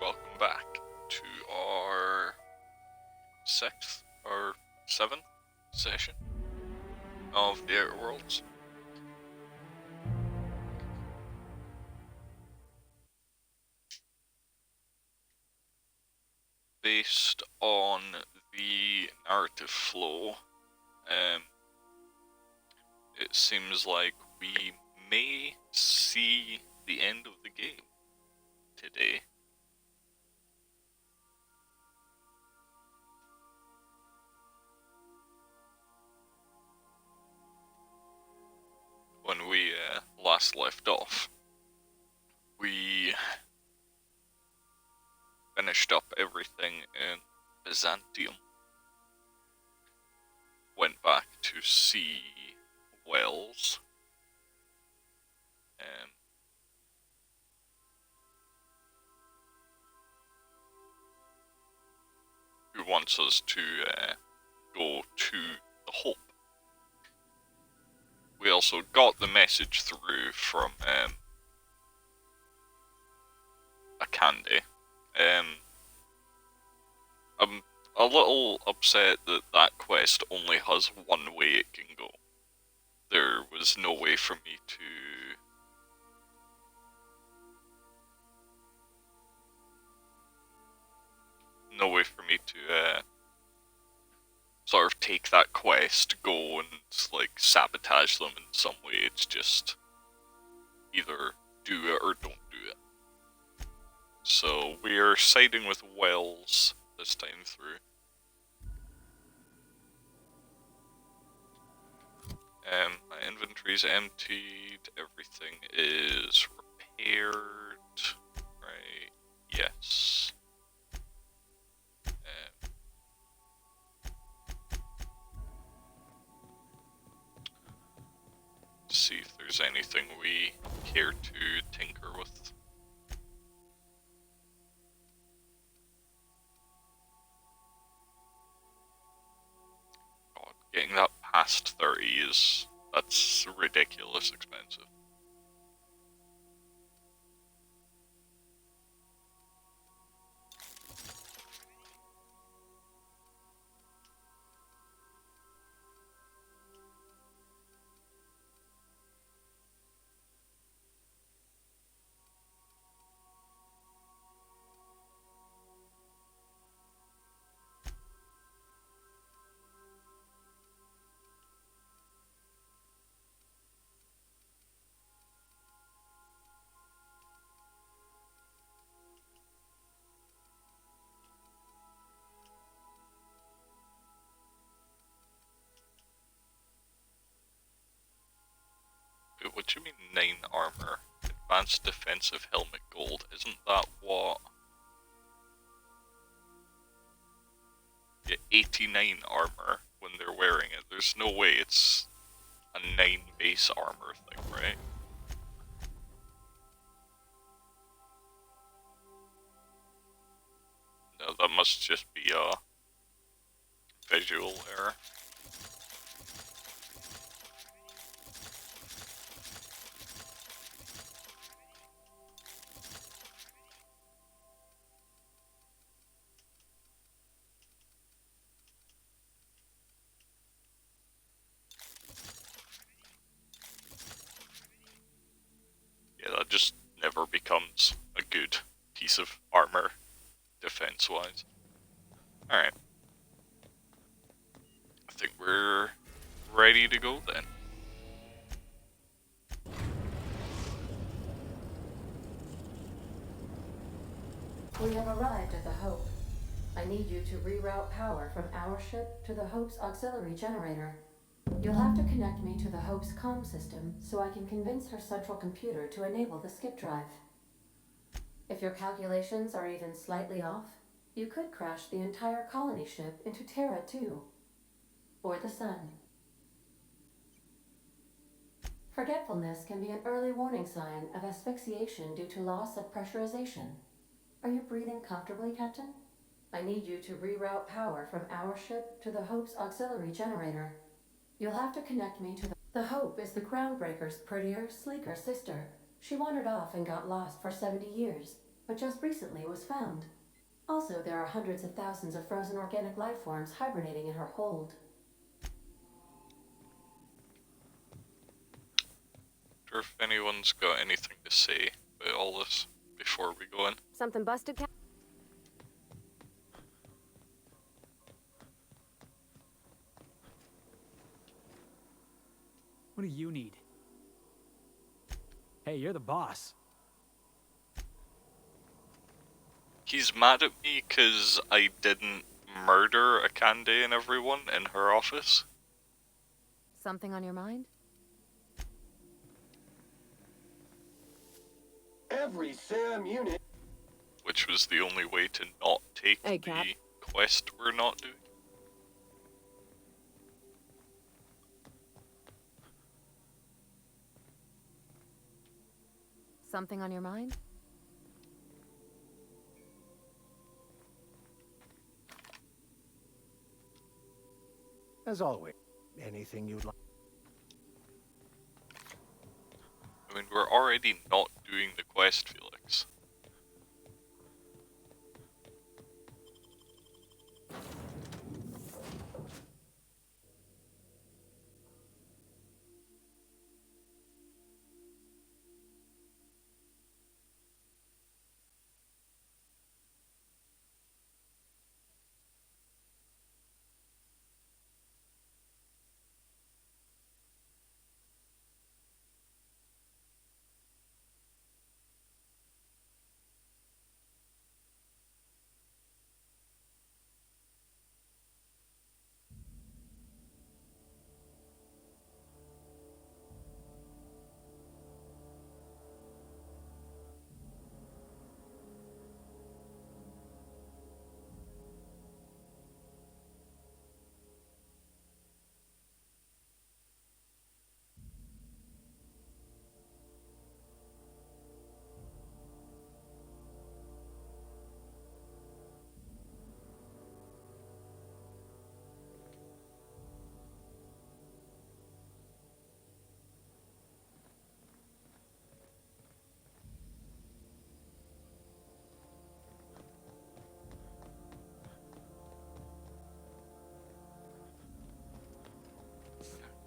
welcome back to our 6th or 7th session of the Outer Worlds. Based on the narrative flow, it seems like we may see the end of the game today. When we last left off, we finished up everything in Byzantium. Went back to see Wells. Who wants us to go to the Hope. We also got the message through from a Candy. I'm a little upset that that quest only has one way it can go. There was no way for me to sort of take that quest, go and like sabotage them in some way. It's just either do it or don't do it. So we're siding with Wells this time through. My inventory's emptied, everything is repaired, right, yes. See if there's anything we care to tinker with. God, getting that past 30 that's ridiculous expensive. What do you mean 9 armor? Advanced defensive helmet gold, isn't that what? Yeah, 89 armor when they're wearing it. There's no way it's a 9 base armor thing, right? No, that must just be a visual error. Yeah, that just never becomes a good piece of armor, defense-wise. Alright. I think we're ready to go then. We have arrived at the Hope. I need you to reroute power from our ship to the Hope's auxiliary generator. You'll have to connect me to the Hope's comm system so I can convince her central computer to enable the skip drive. If your calculations are even slightly off, you could crash the entire colony ship into Terra 2. Or the Sun. Forgetfulness can be an early warning sign of asphyxiation due to loss of pressurization. Are you breathing comfortably, Captain? I need you to reroute power from our ship to the Hope's auxiliary generator. You'll have to connect me to the Hope is the Groundbreaker's prettier, sleeker sister. She wandered off and got lost for 70 years. but just recently was found. Also, there are hundreds of thousands of frozen organic life forms hibernating in her hold. Sure if anyone's got anything to say about all this before we go in. Something busted, Cap? What do you need? Hey, you're the boss. He's mad at me because I didn't murder a Candy and everyone in her office. Something on your mind? Every SAM unit. Which was the only way to not take Hey, Cap. the quest we're not doing. Something on your mind? As always, anything you'd like. I mean, we're already not doing the quest, Felix.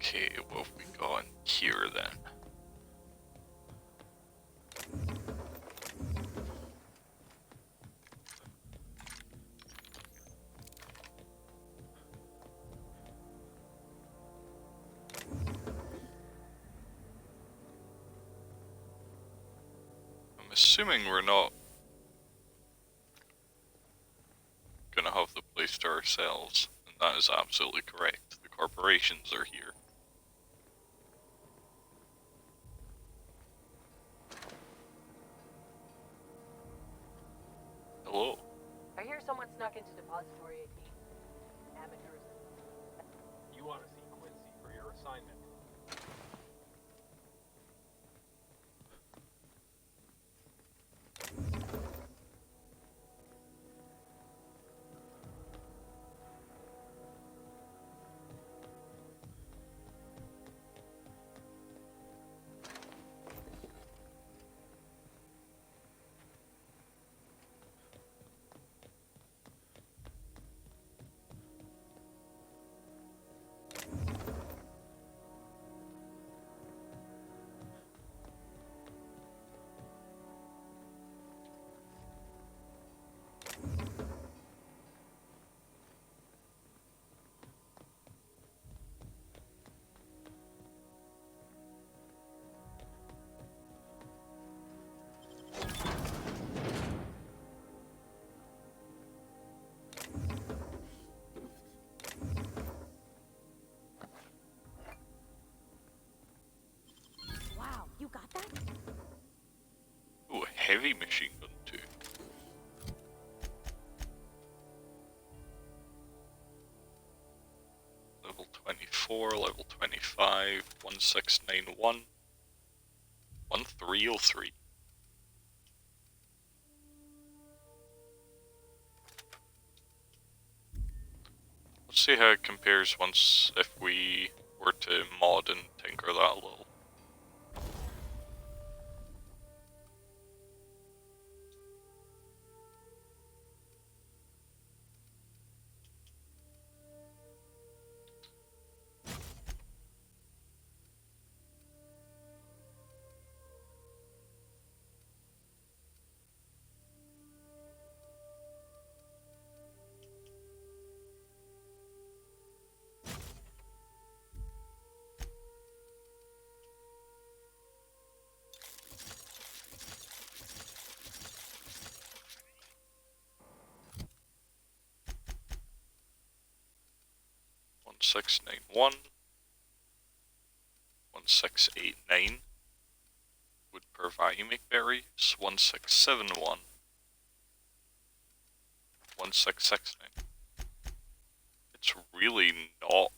Okay, what have we got in here then? I'm assuming we're not gonna have the place to ourselves, and that is absolutely correct. The corporations are here. Hello. I hear someone snuck into Depository 18. Amateurs. You want to see Quincy for your assignment. Wow, you got that? Ooh, a heavy machine gun too. Level 24, level 25, 1691, 1303. Let's see how it compares once if we were to mod and tinker that a little. 1691, 1689 would provide you make berries. 1671, 1669. It's really not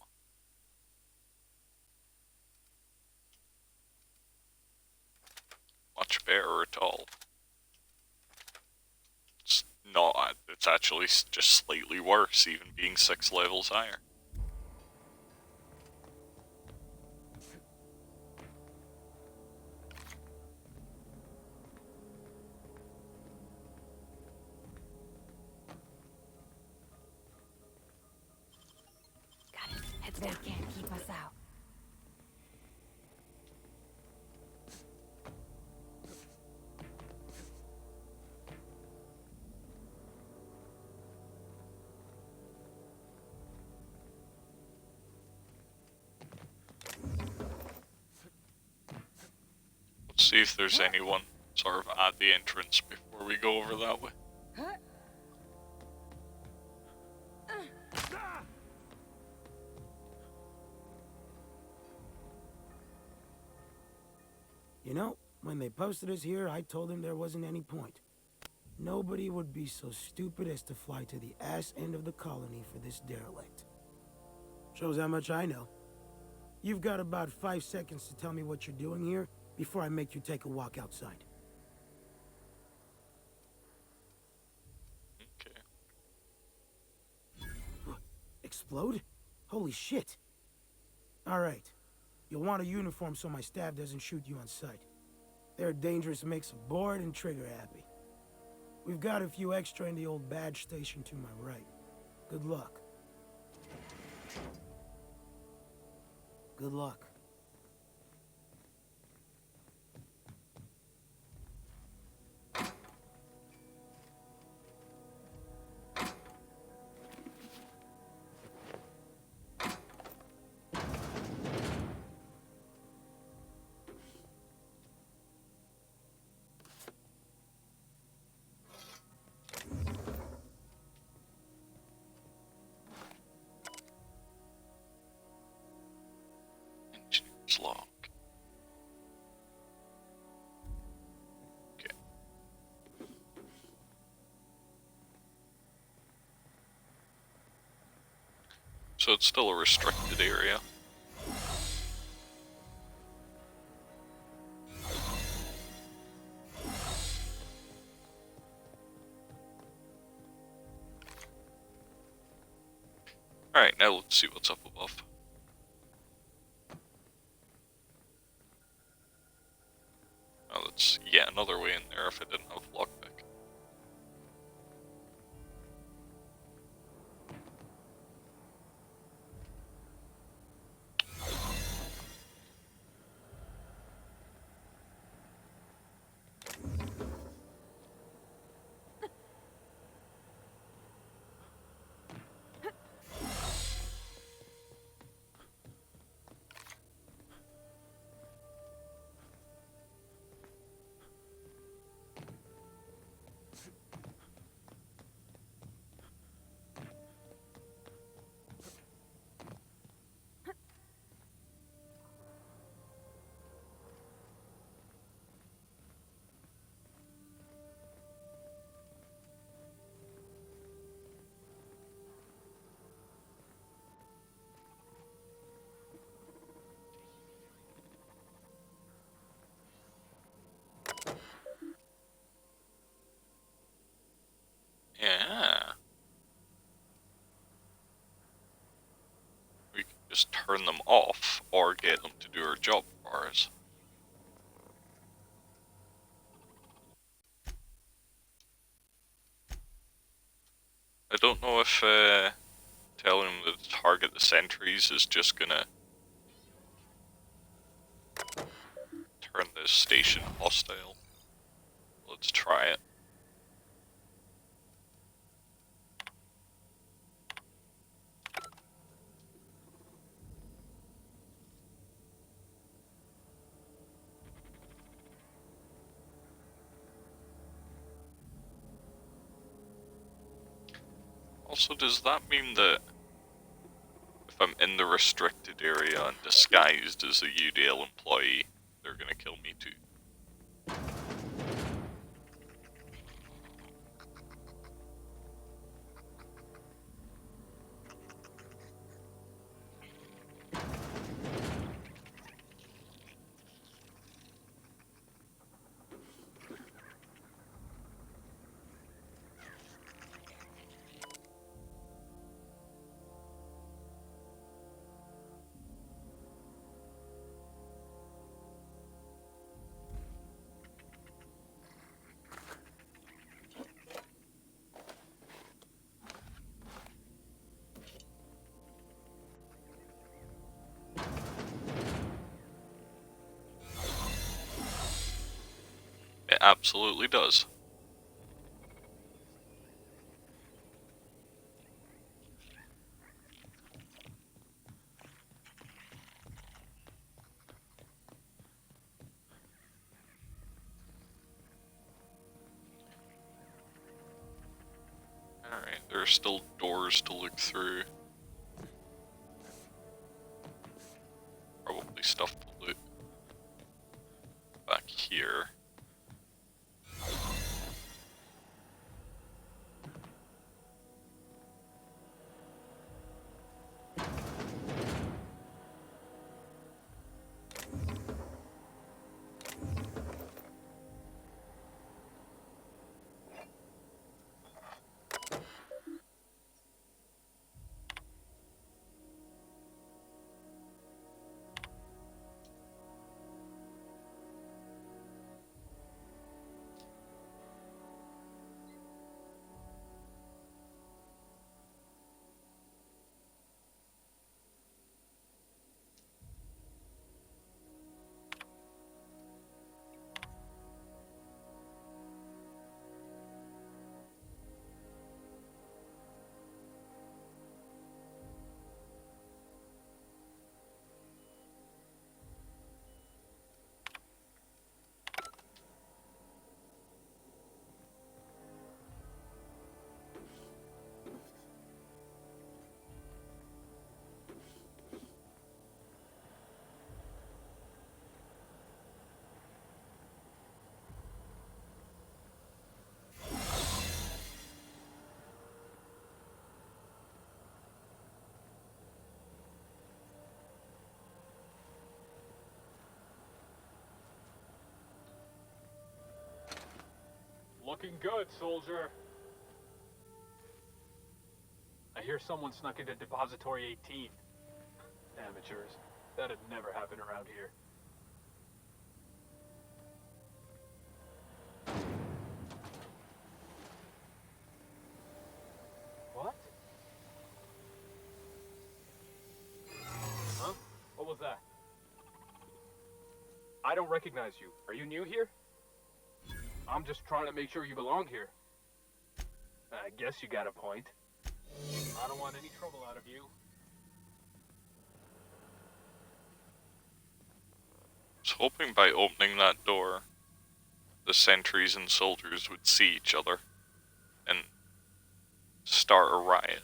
much better at all. It's not, it's actually just slightly worse, even being 6 levels higher. Got it. Heads down. They can't keep us out. Let's see if there's anyone sort of at the entrance before we go over that way. You know, when they posted us here, I told them there wasn't any point. Nobody would be so stupid as to fly to the ass end of the colony for this derelict. Shows how much I know. You've got about 5 seconds to tell me what you're doing here before I make you take a walk outside. Okay. Explode? Holy shit. Alright. You'll want a uniform so my staff doesn't shoot you on sight. They're a dangerous mix of bored and trigger happy. We've got a few extra in the old badge station to my right. Good luck. Good luck. Engineer's log. Okay. So it's still a restricted area. Alright, now let's see what's up above. Oh, that's yet another way in there if I didn't have lockpick. Yeah. We can just turn them off or get them to do our job for us. I don't know if telling them to target the sentries is just gonna turn this station hostile. Let's try it. Also, does that mean that If I'm in the restricted area and disguised as a UDL employee, they're gonna kill me too. It absolutely does. Alright, there are still doors to look through. Probably stuff to loot. Back here. Looking good, soldier. I hear someone snuck into Depository 18. Amateurs. That'd never happen around here. What? Huh? What was that? I don't recognize you. Are you new here? I'm just trying to make sure you belong here. I guess you got a point. I don't want any trouble out of you. I was hoping by opening that door, the sentries and soldiers would see each other and start a riot.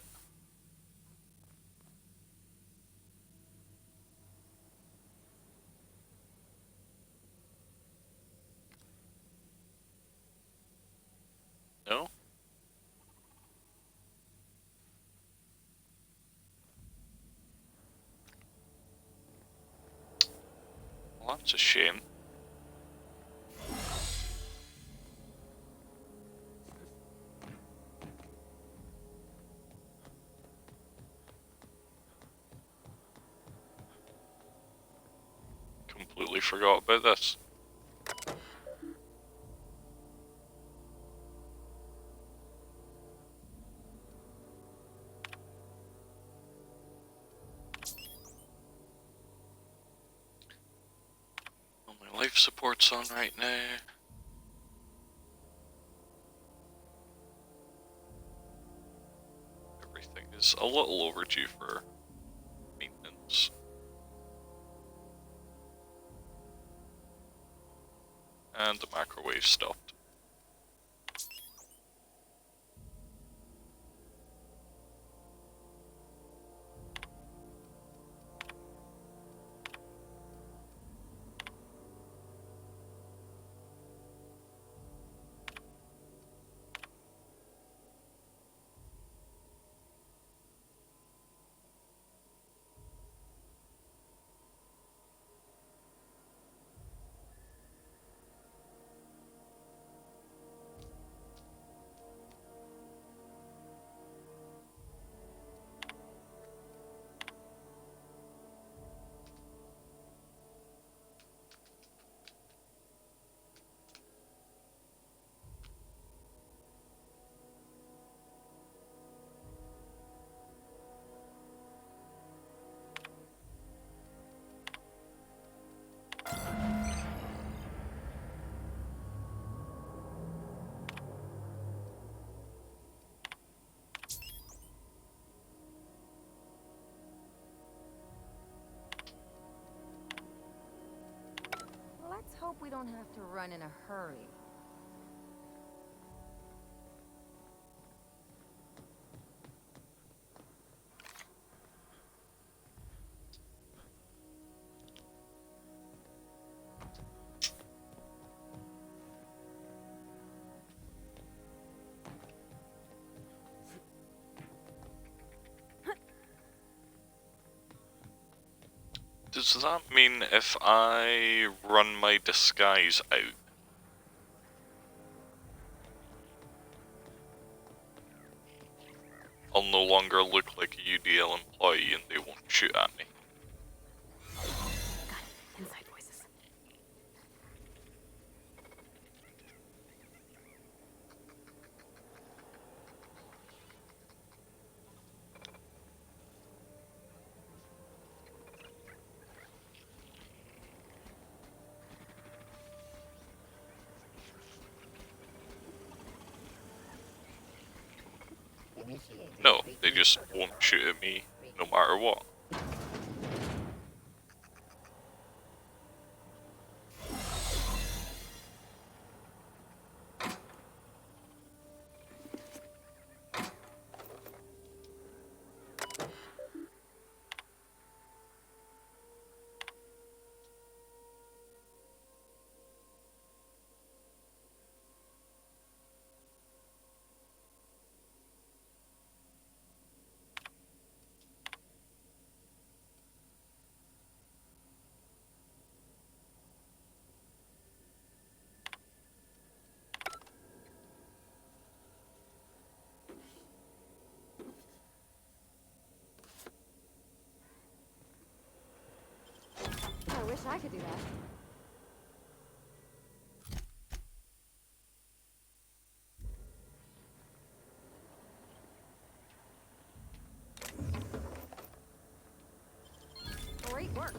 No? Well, that's a shame. Completely forgot about this. Well, my life support's on right now. Everything is a little overdue for maintenance. And the microwave stopped. we don't have to run in a hurry. Does that mean if I run my disguise out, I'll no longer look like a UDL employee and they won't shoot at me? Got it. Inside voices. No, they just won't shoot at me no matter what. I wish I could do that. Great work.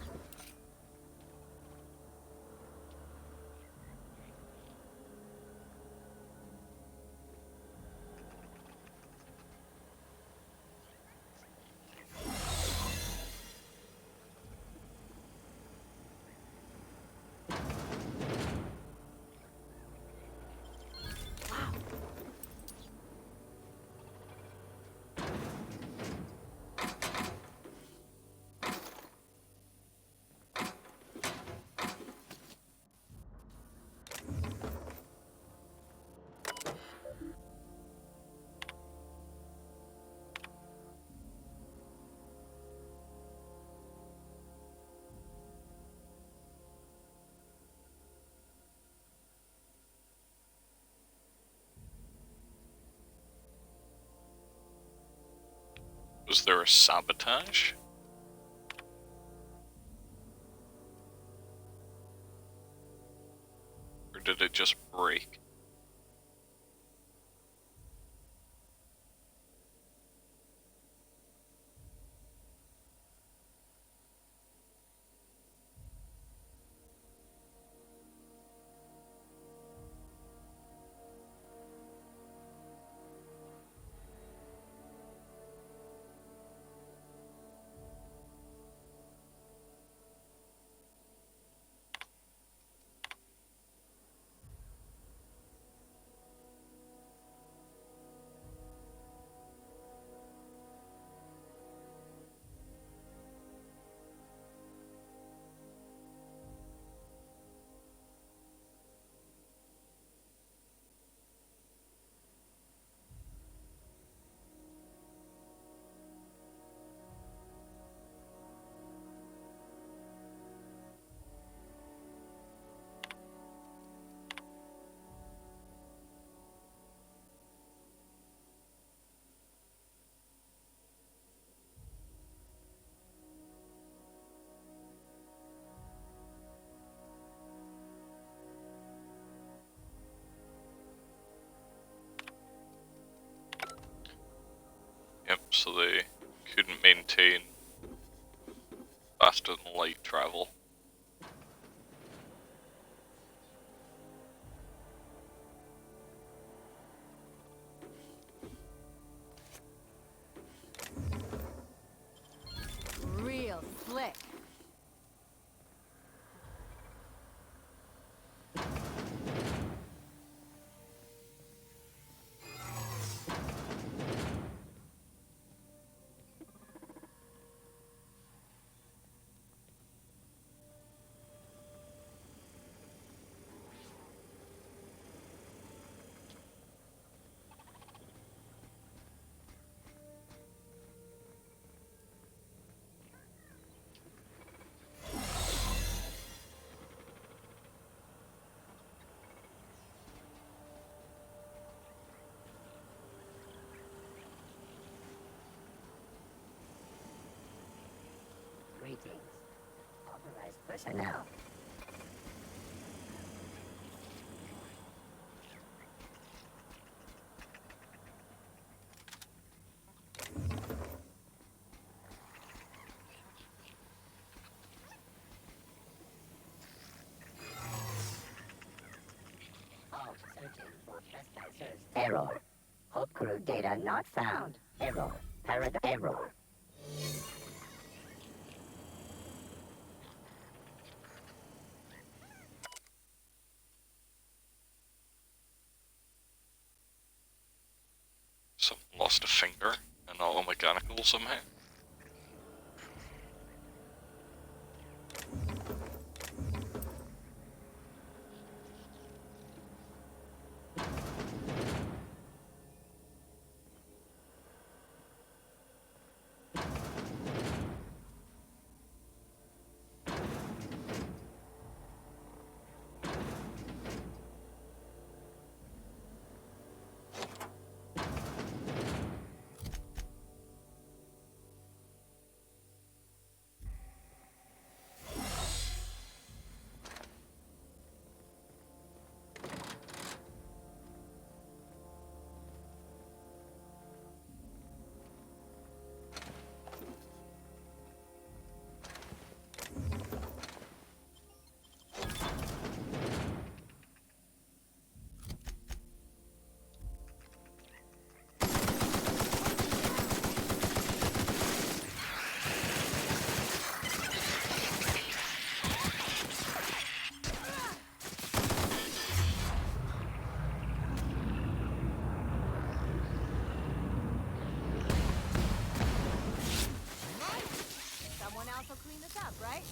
Was there a sabotage? Or did it just break? Yep, so they couldn't maintain faster than light travel. Real slick. personnel. All searching for trespassers. Error. Hope crew data not found. Error. Error. Someone lost a finger and all mechanical somehow. Someone else will clean this up, right?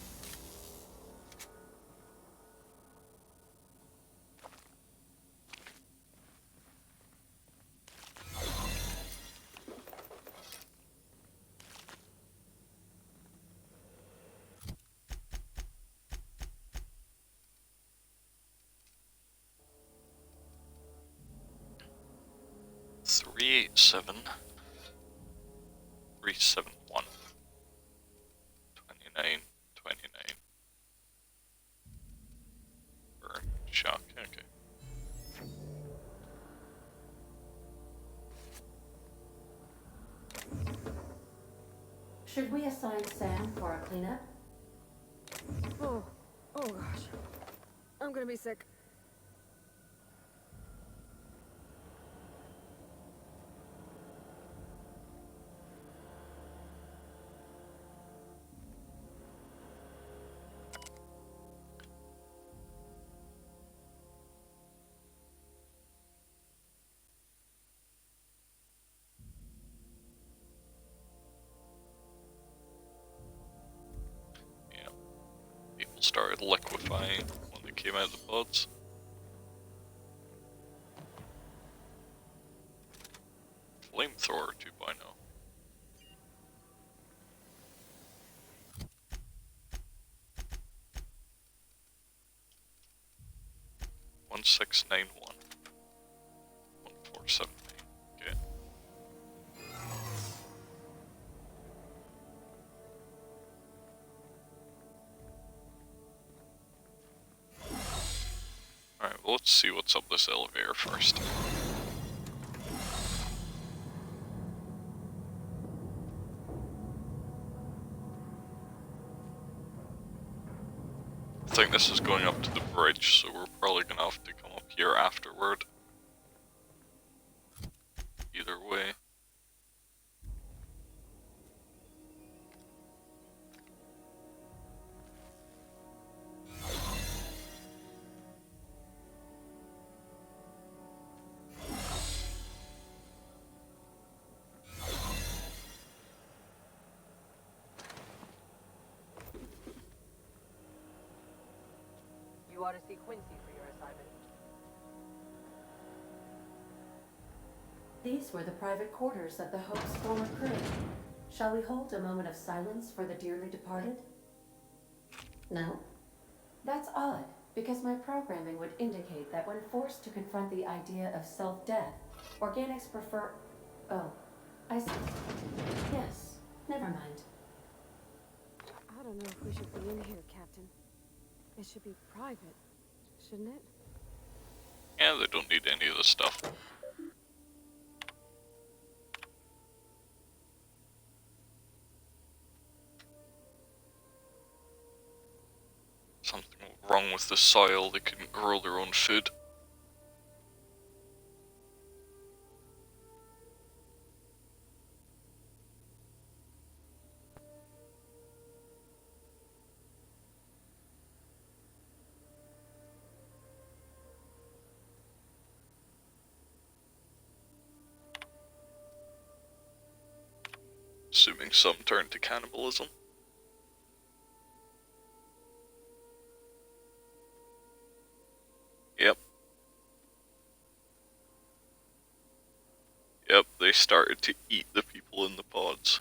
Three, 7, 1, 29, 29. Burn, shock, okay. Should we assign Sam for a cleanup? Oh gosh. I'm gonna be sick. Yeah. People started liquefying when they came out of the pods. Flamethrower 2.0. One 691. 1478. Okay. Alright, well, let's see what's up this elevator first. I think this is going up to the bridge, so we're probably gonna have to come up here afterward. Either way. You ought to see Quincy for your assignment. These were the private quarters of the Hope's former crew. Shall we hold a moment of silence for the dearly departed? No? That's odd, because my programming would indicate that when forced to confront the idea of self-death, organics prefer... Oh, I see. Yes, never mind. I don't know if we should be in here, Captain. It should be private, shouldn't it? Yeah, they don't need any of this stuff. Something wrong with the soil, they couldn't grow their own food. Assuming some turned to cannibalism. Yep. Yep, they started to eat the people in the pods.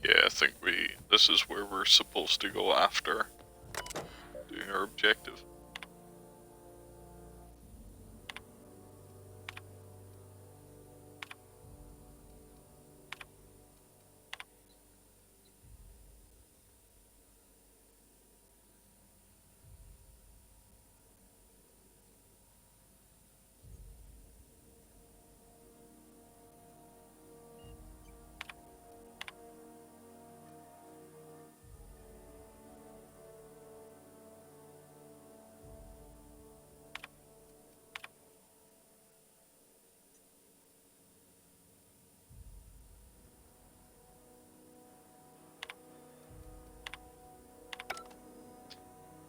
Yeah, I think this is where we're supposed to go after doing our objective.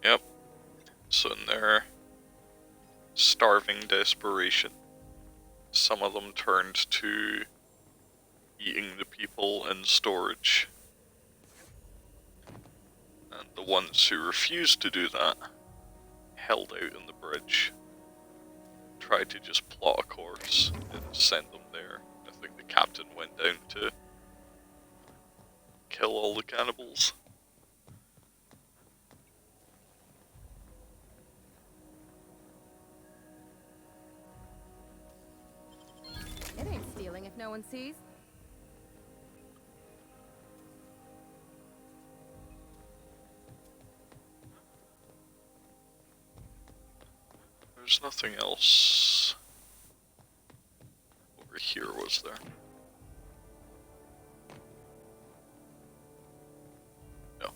Yep. So in their starving desperation, some of them turned to eating the people in storage. And the ones who refused to do that held out on the bridge, tried to just plot a course and send them there. I think the captain went down to kill all the cannibals. It ain't stealing if no one sees. There's nothing else over here, was there? No.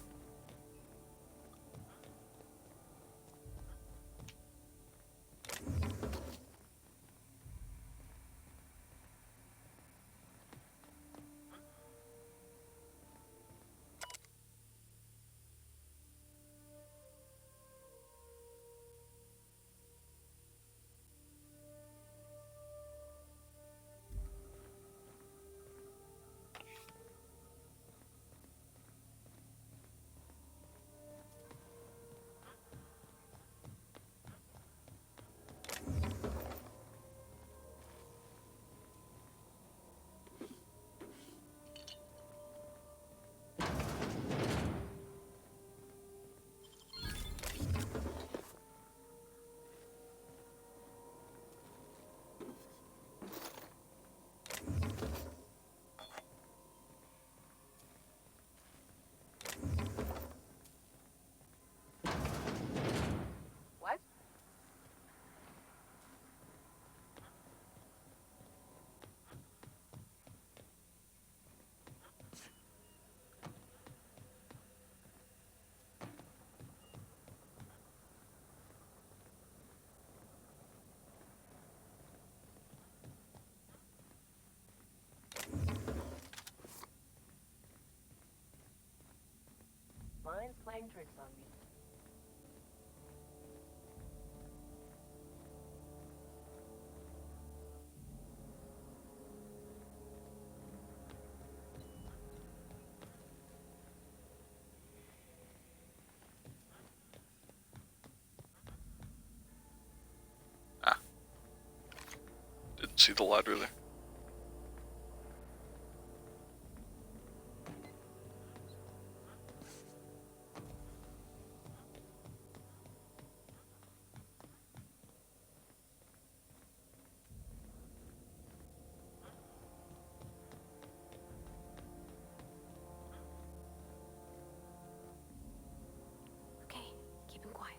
playing tricks on me. Ah. Didn't see the ladder there. Okay, keep him quiet.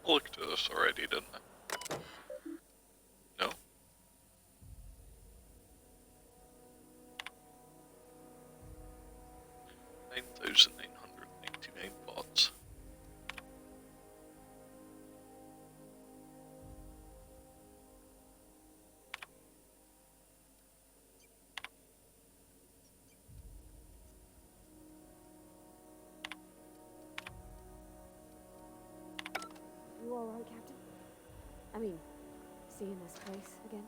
I looked at this already, didn't I? No? 9,999 bots. You alright, Captain? I mean, seeing this place again?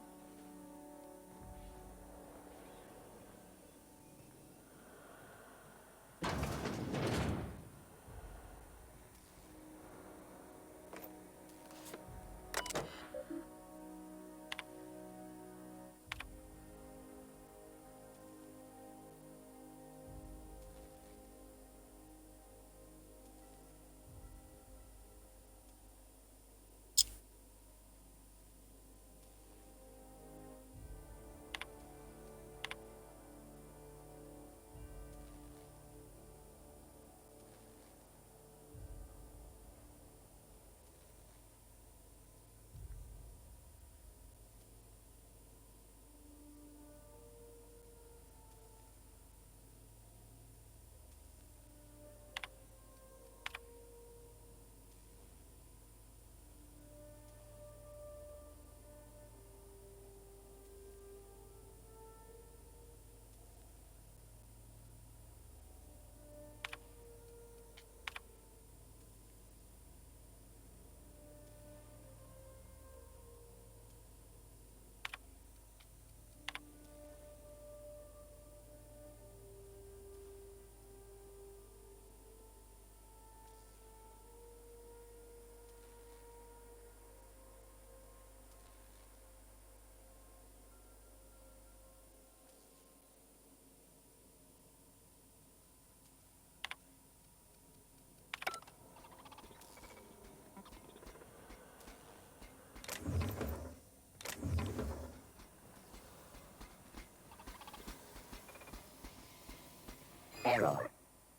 Error.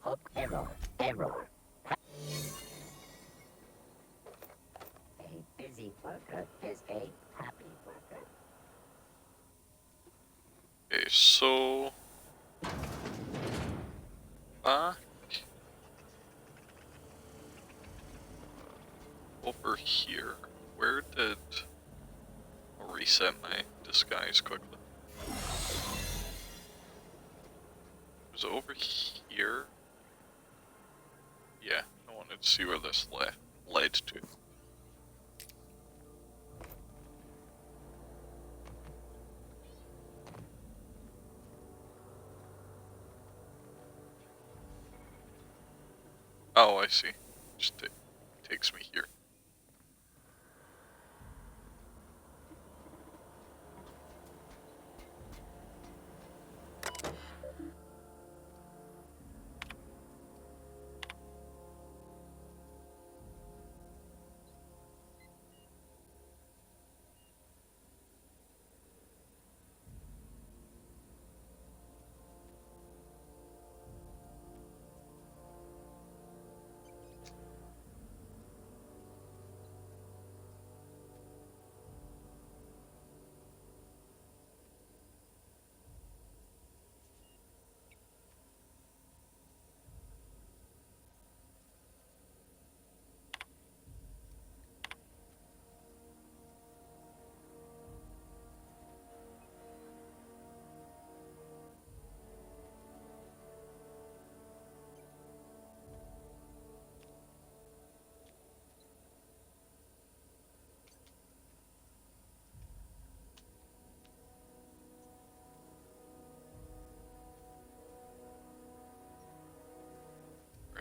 Hook error. Error. A busy worker is a happy worker. Okay, so... back over here. Where did... I'll reset my disguise quickly. Was it over here? Yeah, I wanted to see where this led to. Oh, I see. Just takes me here.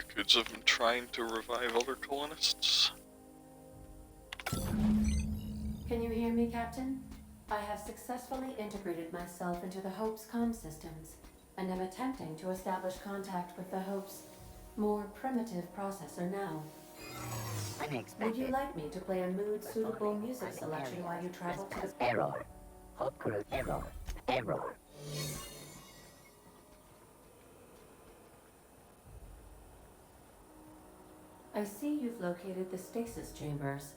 records of him trying to revive other colonists. Can you hear me, Captain? I have successfully integrated myself into the Hope's comm systems, and am attempting to establish contact with the Hope's more primitive processor now. Would you like me to play a mood-suitable music selection while you travel to the... Error. Hope crew error. Error. I see you've located the stasis chambers.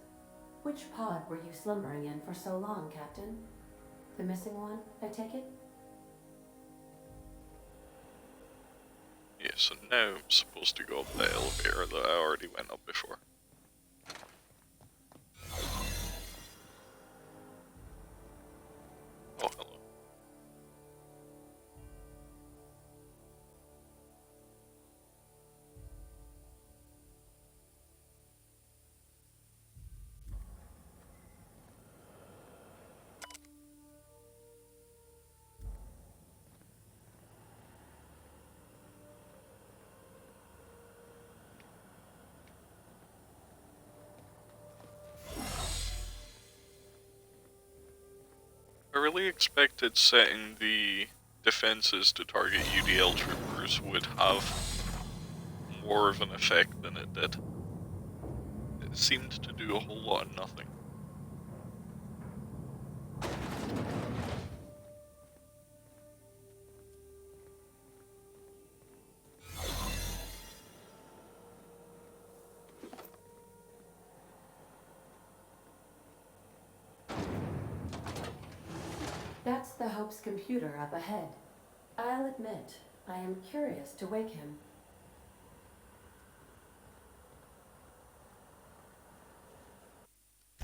Which pod were you slumbering in for so long, Captain? The missing one, I take it? Yes, and now I'm supposed to go up the elevator that I already went up before. Oh, hello. I really expected setting the defenses to target UDL troopers would have more of an effect than it did. It seemed to do a whole lot of nothing. That's the Hope's computer up ahead. I'll admit, I am curious to wake him.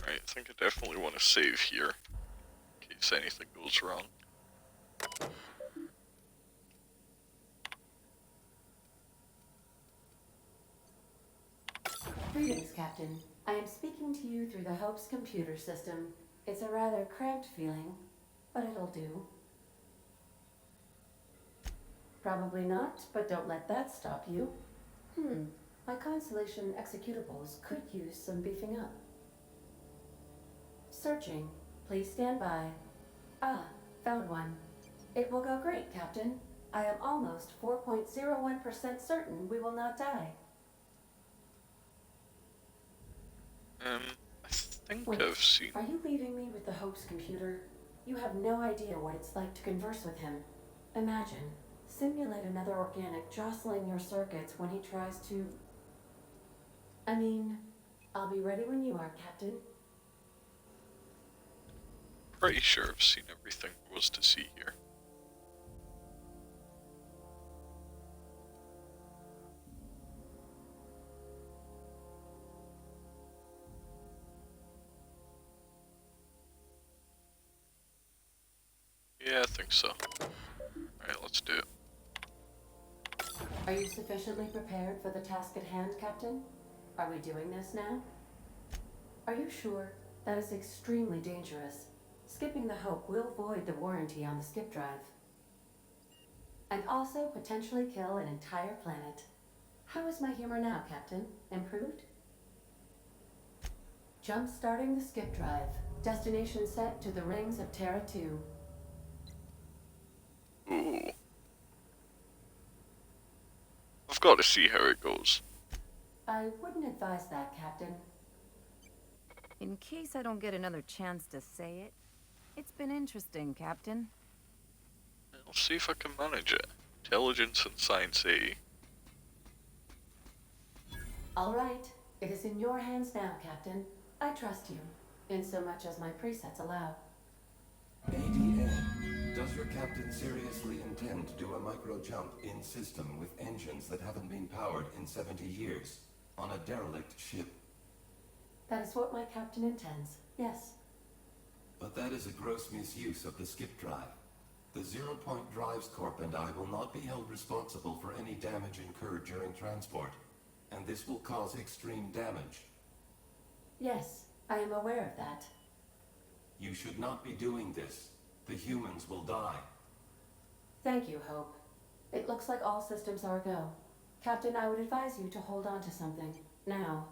Right, I think I definitely want to save here, in case anything goes wrong. Greetings, Captain. I am speaking to you through the Hope's computer system. It's a rather cramped feeling, but it'll do. Probably not, but don't let that stop you. My Constellation executables could use some beefing up. Searching. Please stand by. Ah, found one. It will go great, Captain. I am almost 4.01% certain we will not die. I think Wait, I've seen... Are you leaving me with the Hope's computer? You have no idea what it's like to converse with him. Imagine, simulate another organic jostling your circuits when he tries to... I mean, I'll be ready when you are, Captain. Pretty sure I've seen everything there was to see here. Yeah, I think so. Alright, let's do it. Are you sufficiently prepared for the task at hand, Captain? Are we doing this now? Are you sure? That is extremely dangerous. Skipping the Hope will void the warranty on the skip drive. And also potentially kill an entire planet. How is my humor now, Captain? Improved? Jump-starting the skip drive. Destination set to the rings of Terra 2. Ooh. I've got to see how it goes. I wouldn't advise that, Captain. In case I don't get another chance to say it, it's been interesting, Captain. I'll see if I can manage it. Intelligence and Science A. All right. It is in your hands now, Captain. I trust you, in so much as my presets allow. ADN, does your captain seriously intend to do a micro-jump in system with engines that haven't been powered in 70 years, on a derelict ship? That is what my captain intends, yes. But that is a gross misuse of the skip drive. The Zero Point Drives Corp and I will not be held responsible for any damage incurred during transport, and this will cause extreme damage. Yes, I am aware of that. You should not be doing this. The humans will die. Thank you, Hope. It looks like all systems are go. Captain, I would advise you to hold on to something. Now.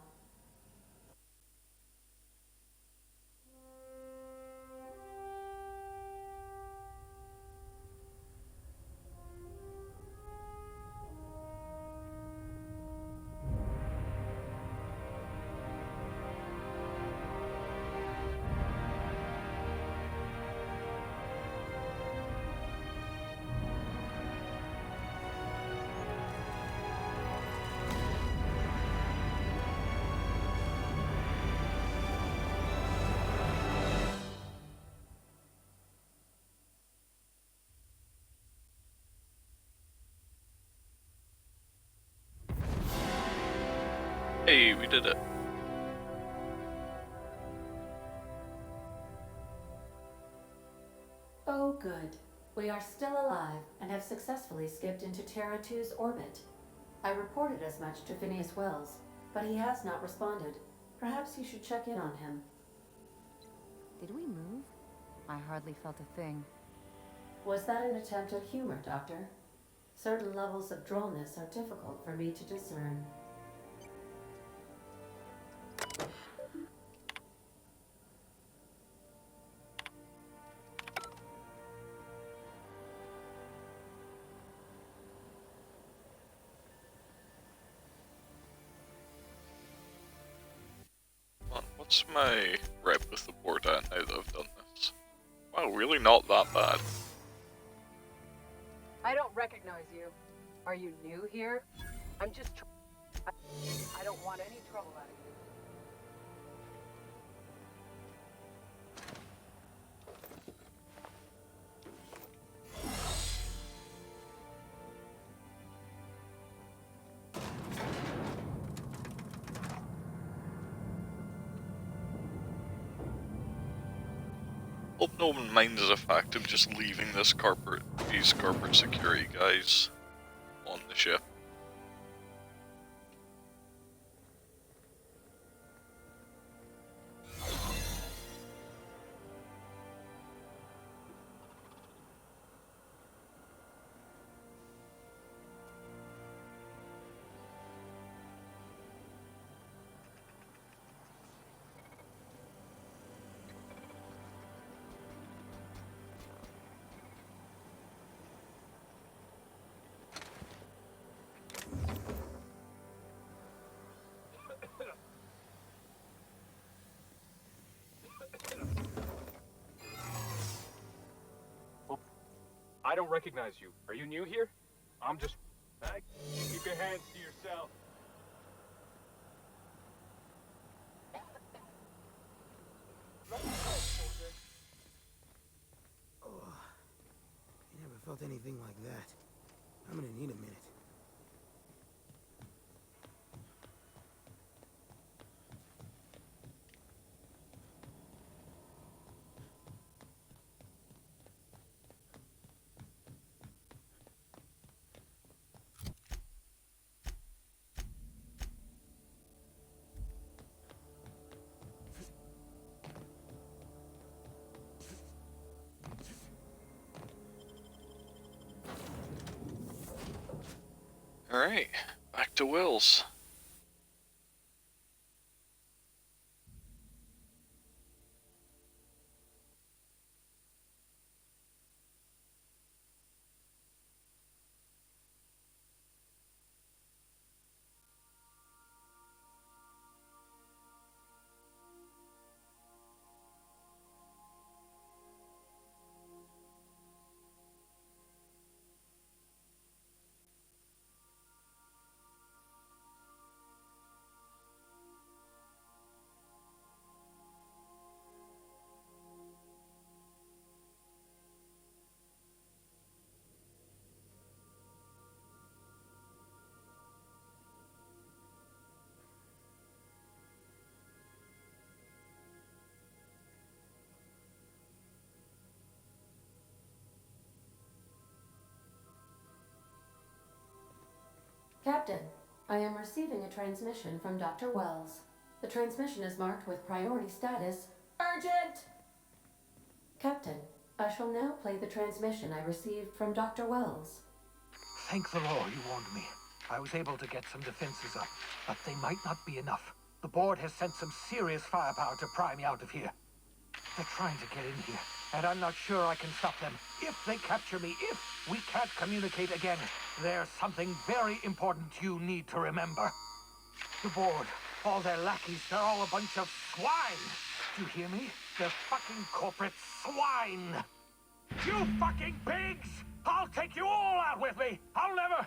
Hey, we did it. Oh, good. We are still alive and have successfully skipped into Terra 2's orbit. I reported as much to Phineas Wells, but he has not responded. Perhaps you should check in on him. Did we move? I hardly felt a thing. Was that an attempt at humor, Doctor? Certain levels of drollness are difficult for me to discern. What's my rep with the board at now that I've done this? Wow, really not that bad. I don't recognize you. Are you new here? I'm just I don't want any trouble out of you. Hope no one minds the fact I'm just leaving these corporate security guys on the ship. I don't recognize you. Are you new here? I'm just... Keep your hands to yourself. Oh, I never felt anything like that. I'm gonna need a minute. Alright, back to Wells. Captain, I am receiving a transmission from Dr. Wells. The transmission is marked with priority status, urgent! Captain, I shall now play the transmission I received from Dr. Wells. Thank the Lord you warned me. I was able to get some defenses up, but they might not be enough. The board has sent some serious firepower to pry me out of here. They're trying to get in here, and I'm not sure I can stop them. If they capture me, if we can't communicate again, there's something very important you need to remember. The board, all their lackeys, they're all a bunch of swine. Do you hear me? They're fucking corporate swine. You fucking pigs! I'll take you all out with me! I'll never...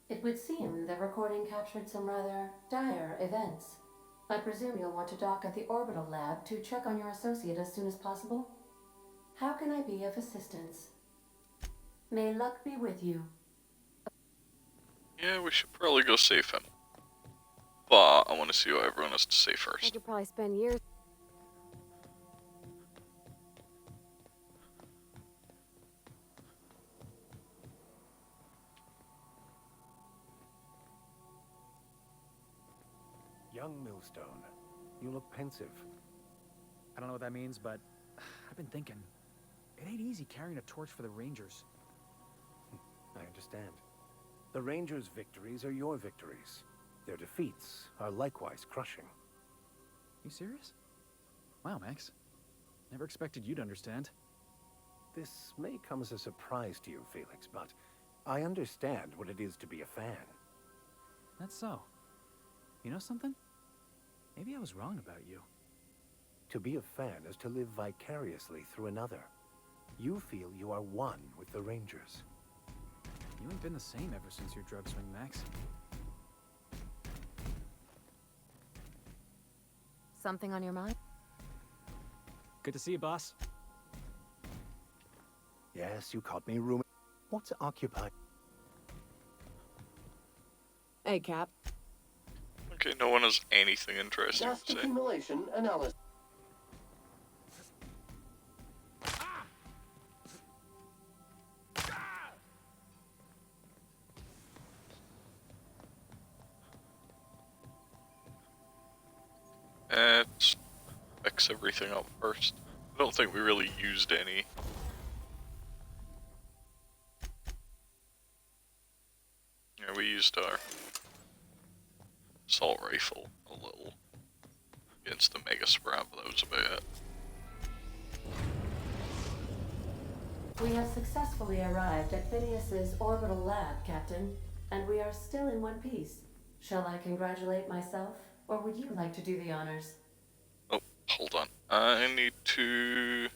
It would seem the recording captured some rather dire events. I presume you'll want to dock at the orbital lab to check on your associate as soon as possible? How can I be of assistance? May luck be with you. Yeah, we should probably go save him. But I want to see what everyone has to say I first. could probably spend years. Young Millstone, you look pensive. I don't know what that means, but I've been thinking. It ain't easy carrying a torch for the Rangers. I understand. The Rangers' victories are your victories. Their defeats are likewise crushing. You serious? Wow, Max. Never expected you to understand. This may come as a surprise to you, Felix, but I understand what it is to be a fan. That's so. You know something? Maybe I was wrong about you. To be a fan is to live vicariously through another. You feel you are one with the Rangers. You ain't been the same ever since your drug swing, Max. Something on your mind? Good to see you, boss. Yes, you caught me rooming. What's occupied? Hey, Cap. Okay, no one has anything interesting Gas to say. accumulation analysis. Let's fix everything up first. I don't think we really used any. Yeah, we used our assault rifle a little against the Mega Sprab, but that was about it. We have successfully arrived at Phineas's orbital lab, Captain, and we are still in one piece. Shall I congratulate myself, or would you like to do the honors? Oh, hold on. I need to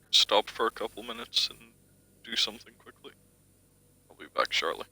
stop for a couple minutes and do something quickly. I'll be back shortly.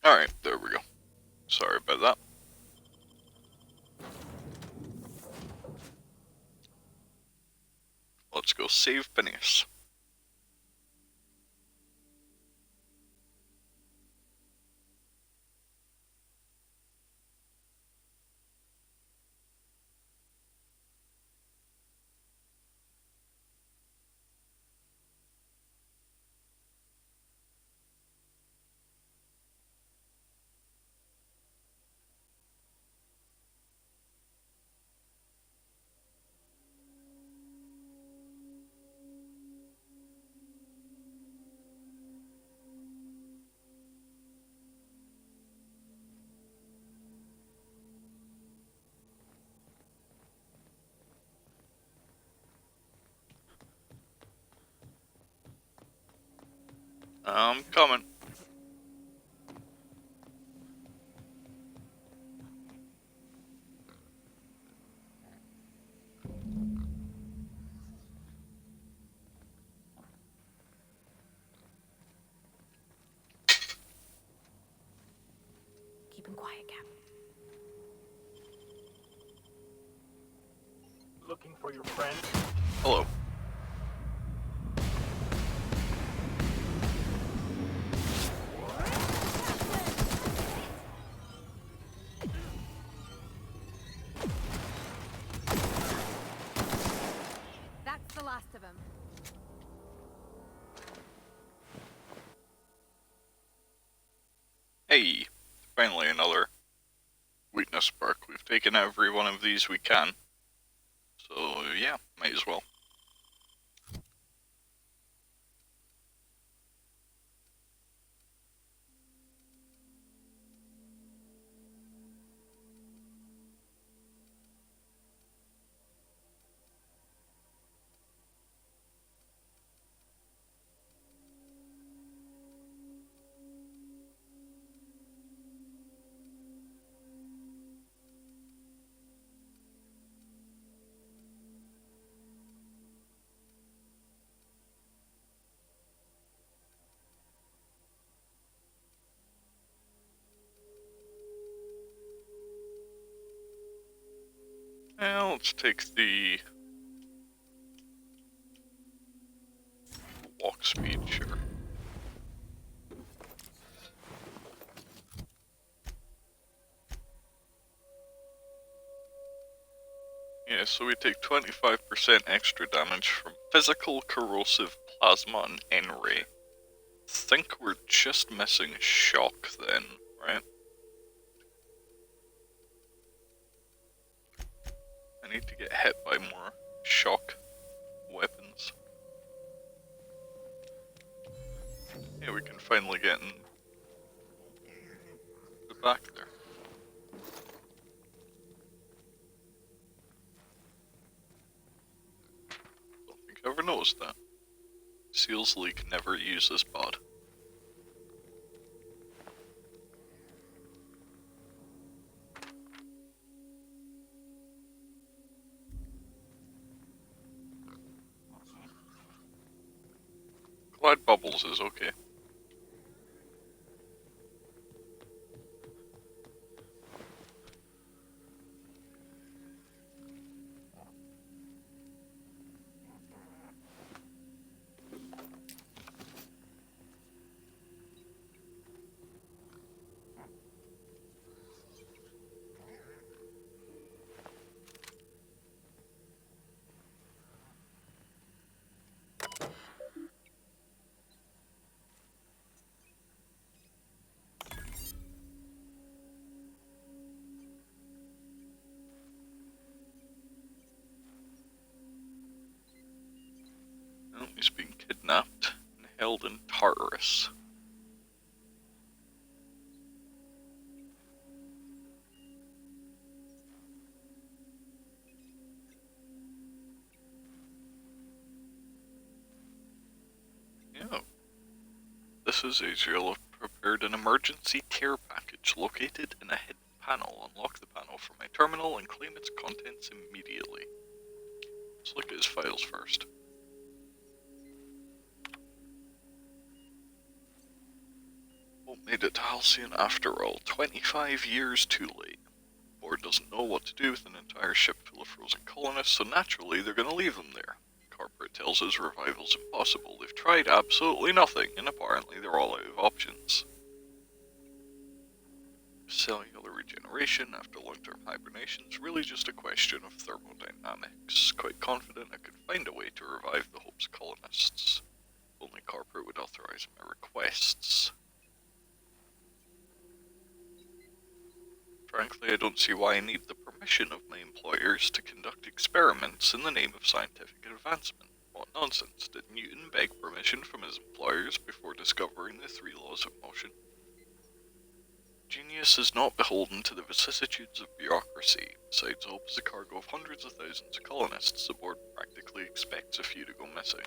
Alright, there we go. Sorry about that. Let's go save Phineas. I'm coming. Keep him quiet, Cap. Looking for your friend? Hello. That's the last of him. Hey, finally another weakness spark. We've taken every one of these we can. So yeah, might as well. Now let's take the walk speed, sure. Yeah, so we take 25% extra damage from physical, corrosive, plasma, and N-ray. Think we're just missing shock then, right? I need to get hit by more shock weapons. Yeah, we can finally get in the back there. Don't think I ever noticed that. Seals League never uses BOD. Glide Bubbles is okay. Oh, he's being kidnapped and held in Tartarus. Yeah. This is Azrael have prepared an emergency care package located in a hidden panel. Unlock the panel from my terminal and claim its contents immediately. Let's look at his files first. Won't Made it to Halcyon after all, 25 years too late. The board doesn't know what to do with an entire ship full of frozen colonists, so naturally they're gonna leave them there. Corporate tells us revival's impossible. They've tried absolutely nothing, and apparently they're all out of options. Cellular regeneration after long-term hibernation is really just a question of thermodynamics. Quite confident I could find a way to revive the Hope's colonists. Only corporate would authorize my requests. Frankly, I don't see why I need the permission of my employers to conduct experiments in the name of scientific advancement. What nonsense. Did Newton beg permission from his employers before discovering the 3 laws of motion? Genius is not beholden to the vicissitudes of bureaucracy. Besides, Hope is a cargo of hundreds of thousands of colonists. The board practically expects a few to go missing.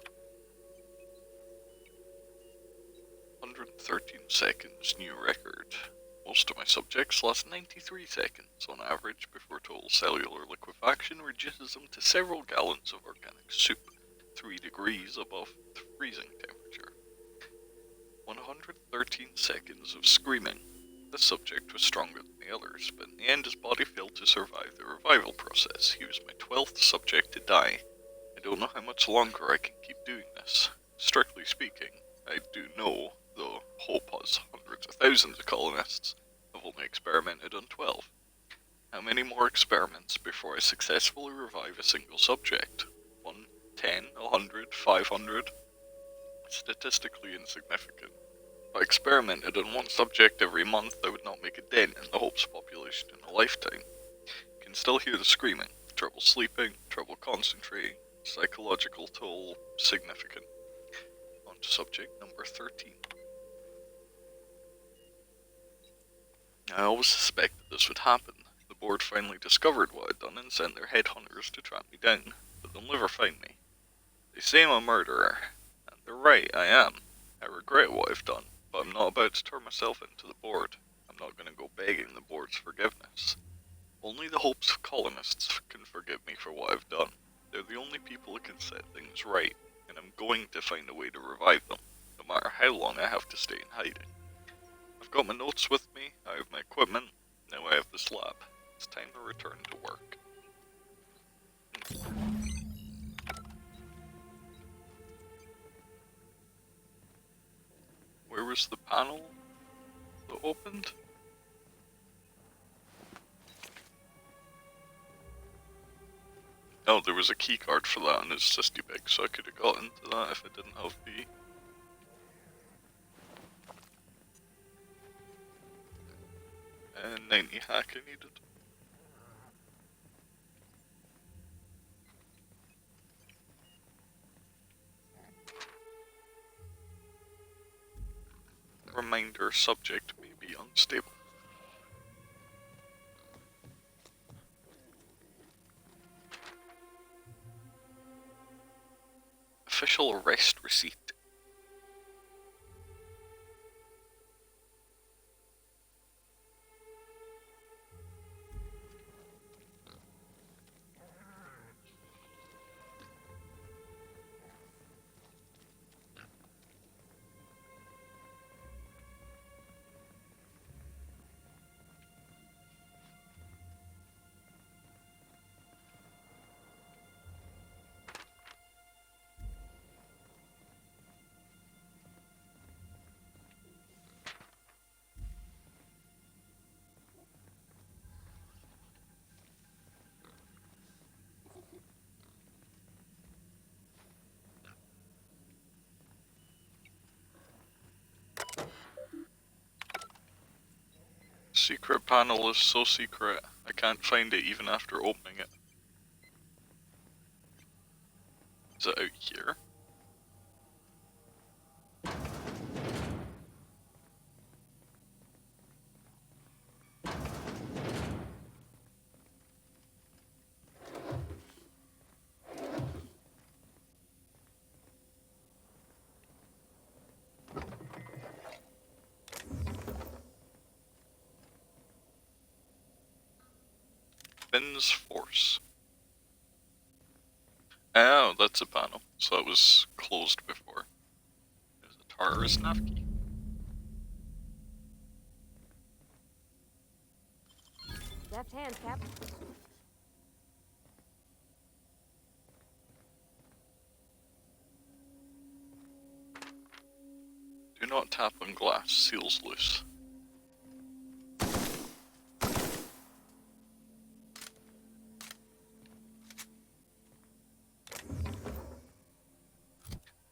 113 seconds, new record. Most of my subjects last 93 seconds on average before total cellular liquefaction reduces them to several gallons of organic soup, 3 degrees above the freezing temperature. 113 seconds of screaming. The subject was stronger than the others, but in the end his body failed to survive the revival process. He was my 12th subject to die. I don't know how much longer I can keep doing this. Strictly speaking, I do know, though Hope has hundreds of thousands of colonists. I've only experimented on 12. How many more experiments before I successfully revive a single subject? 1, 10, 100, 500? Statistically insignificant. If I experimented on one subject every month, I would not make a dent in the Hope's population in a lifetime. You can still hear the screaming. Trouble sleeping, trouble concentrating, psychological toll, significant. On to subject number 13. I always suspected this would happen. The board finally discovered what I'd done and sent their headhunters to track me down, but they'll never find me. They say I'm a murderer, and they're right, I am. I regret what I've done, but I'm not about to turn myself into the board. I'm not going to go begging the board's forgiveness. Only the Hope's colonists can forgive me for what I've done. They're the only people who can set things right, and I'm going to find a way to revive them, no matter how long I have to stay in hiding. I've got my notes with me, I have my equipment, now I have this lab. It's time to return to work. Where was the panel that opened? Oh, there was a keycard for that on his systy bag, so I could have got into that if I didn't have the... and 90 hack I needed. Reminder, subject may be unstable. Official arrest receipt. Secret panel is so secret, I can't find it even after opening it. Is it out here? Finn's Force. Oh, that's a panel, so it was closed before. There's a Tara's nav key. Deft hands, Cap. Do not tap on glass, seals loose.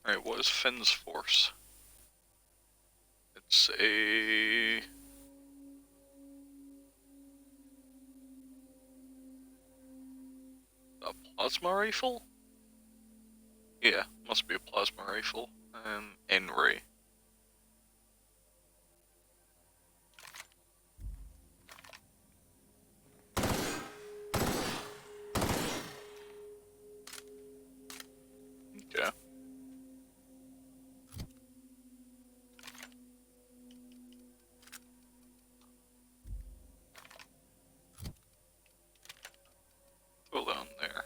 Alright, what is Finn's force? It's a... plasma rifle? Yeah, must be a plasma rifle. N-ray. Okay. Go down there.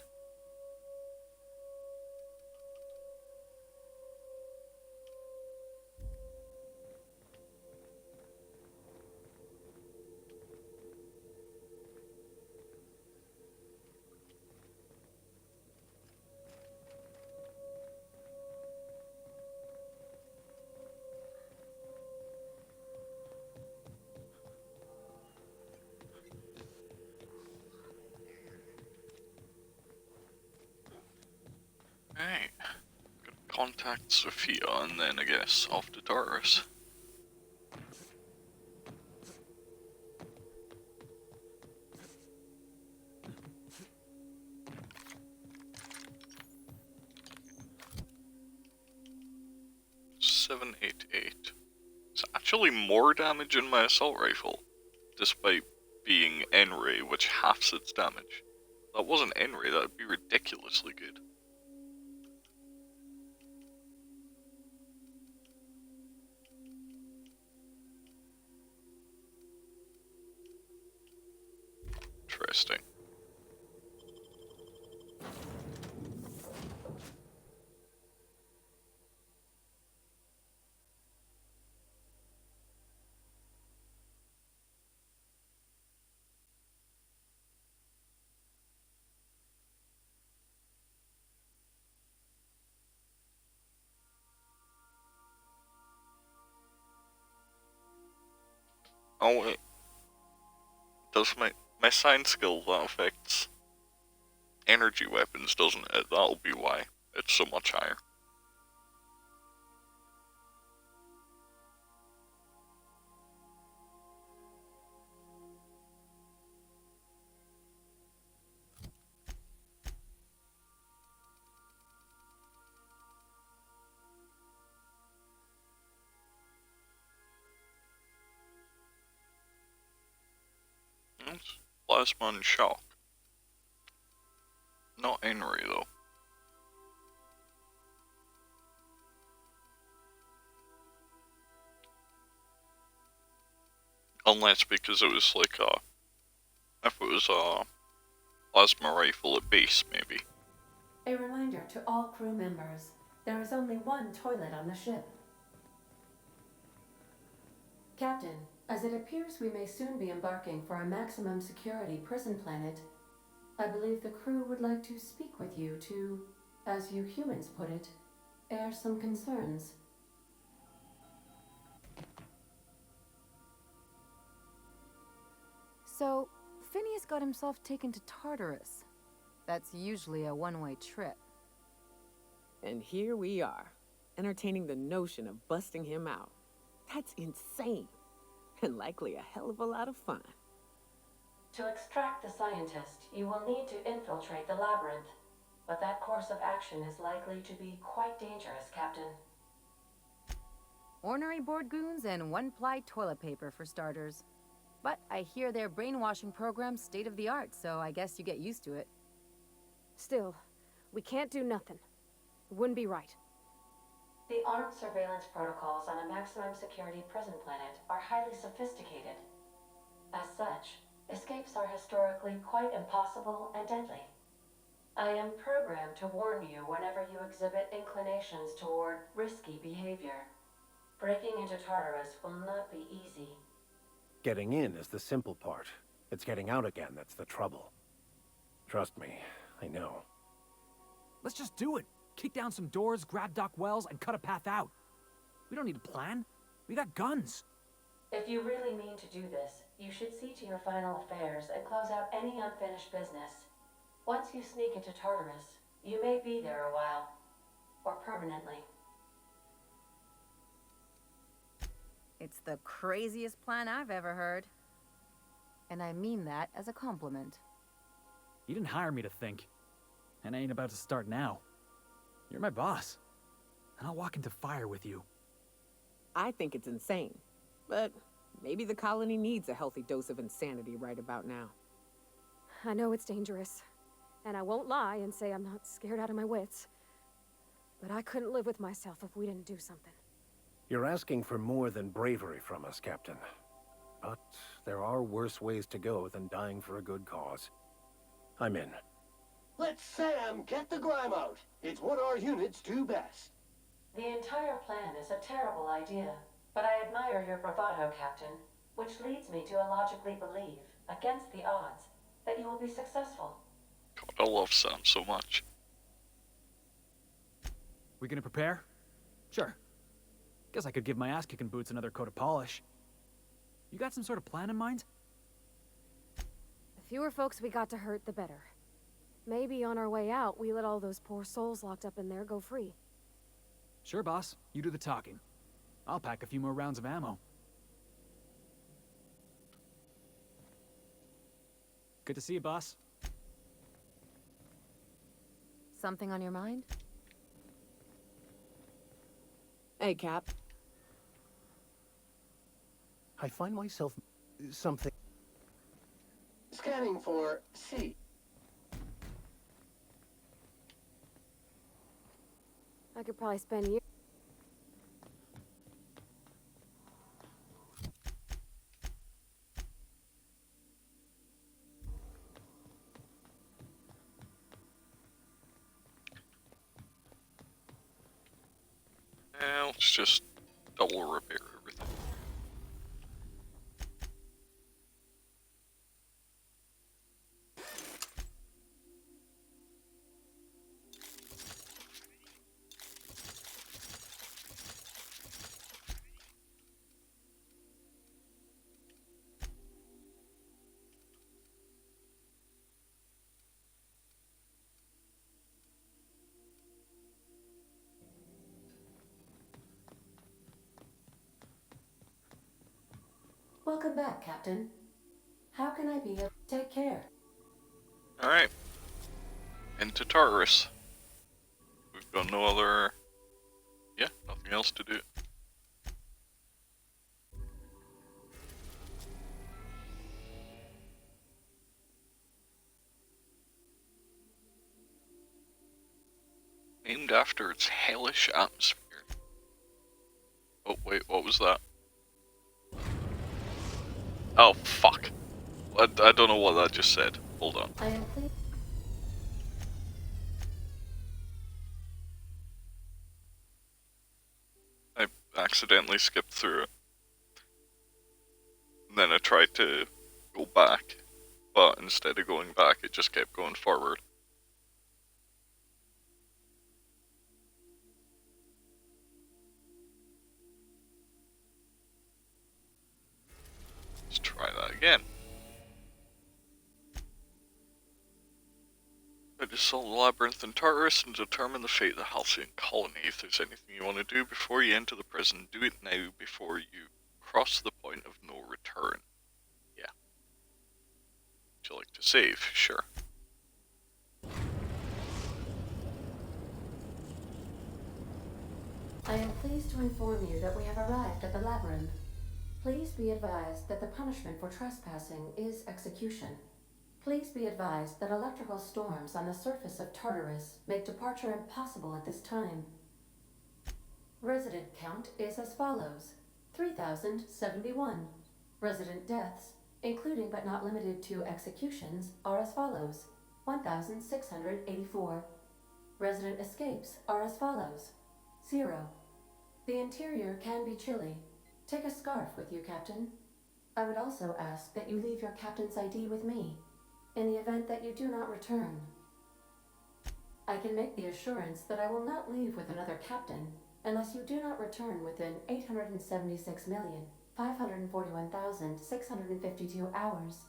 Alright. Contact Sophia and then I guess off to Taurus. .788. It's actually more damage in my assault rifle, despite being N-ray, which halves its damage. If that wasn't N-ray, that would be ridiculously good. Interesting. Oh wait. Does my science skill that affects energy weapons, doesn't it? That'll be why it's so much higher. It's plasma and shock. Not Henry though. Unless because it was like if it was a plasma rifle at base, maybe. A reminder to all crew members, there is only one toilet on the ship. Captain, as it appears we may soon be embarking for a maximum security prison planet, I believe the crew would like to speak with you to, as you humans put it, air some concerns. So, Phineas got himself taken to Tartarus. That's usually a one-way trip. And here we are, entertaining the notion of busting him out. That's insane. And likely a hell of a lot of fun. To extract the scientist, you will need to infiltrate the labyrinth. But that course of action is likely to be quite dangerous, Captain. Ornery board goons and one-ply toilet paper for starters. But I hear their brainwashing program's state-of-the-art, so I guess you get used to it. Still, we can't do nothing. It wouldn't be right. The armed surveillance protocols on a maximum security prison planet are highly sophisticated. As such, escapes are historically quite impossible and deadly. I am programmed to warn you whenever you exhibit inclinations toward risky behavior. Breaking into Tartarus will not be easy. Getting in is the simple part. It's getting out again that's the trouble. Trust me, I know. Let's just do it. Kick down some doors, grab Doc Wells, and cut a path out. We don't need a plan. We got guns. If you really mean to do this, you should see to your final affairs and close out any unfinished business. Once you sneak into Tartarus, you may be there a while. Or permanently. It's the craziest plan I've ever heard. And I mean that as a compliment. You didn't hire me to think. And I ain't about to start now. You're my boss. And I'll walk into fire with you. I think it's insane. But maybe the colony needs a healthy dose of insanity right about now. I know it's dangerous. And I won't lie and say I'm not scared out of my wits. But I couldn't live with myself if we didn't do something. You're asking for more than bravery from us, Captain. But there are worse ways to go than dying for a good cause. I'm in. Let Sam get the grime out. It's what our units do best. The entire plan is a terrible idea, but I admire your bravado, Captain, which leads me to illogically believe, against the odds, that you will be successful. God, I love Sam so much. We gonna prepare? Sure. Guess I could give my ass-kicking boots another coat of polish. You got some sort of plan in mind? The fewer folks we got to hurt, the better. Maybe on our way out, we let all those poor souls locked up in there go free. Sure, boss. You do the talking. I'll pack a few more rounds of ammo. Good to see you, boss. Something on your mind? Hey, Cap. I find myself something. Scanning for C. I could probably spend years. Now let's just double repair everything. Welcome back, Captain. How can I be of... Take care. Alright. Into Tartarus. We've got no other... Yeah, nothing else to do. Named after its hellish atmosphere. Oh, wait, what was that? Oh, fuck. I don't know what that just said. Hold on. I am pleased. I accidentally skipped through it. And then I tried to go back, but instead of going back, it just kept going forward. Let's try that again. I just solve the labyrinth in Tartarus and determine the fate of the Halcyon colony. If there's anything you want to do before you enter the prison, do it now before you cross the point of no return. Yeah. Would you like to save? Sure. I am pleased to inform you that we have arrived at the labyrinth. Please be advised that the punishment for trespassing is execution. Please be advised that electrical storms on the surface of Tartarus make departure impossible at this time. Resident count is as follows: 3,071. Resident deaths, including but not limited to executions, are as follows: 1,684. Resident escapes are as follows: 0. The interior can be chilly. Take a scarf with you, Captain. I would also ask that you leave your captain's ID with me, in the event that you do not return. I can make the assurance that I will not leave with another captain unless you do not return within 876,541,652 hours.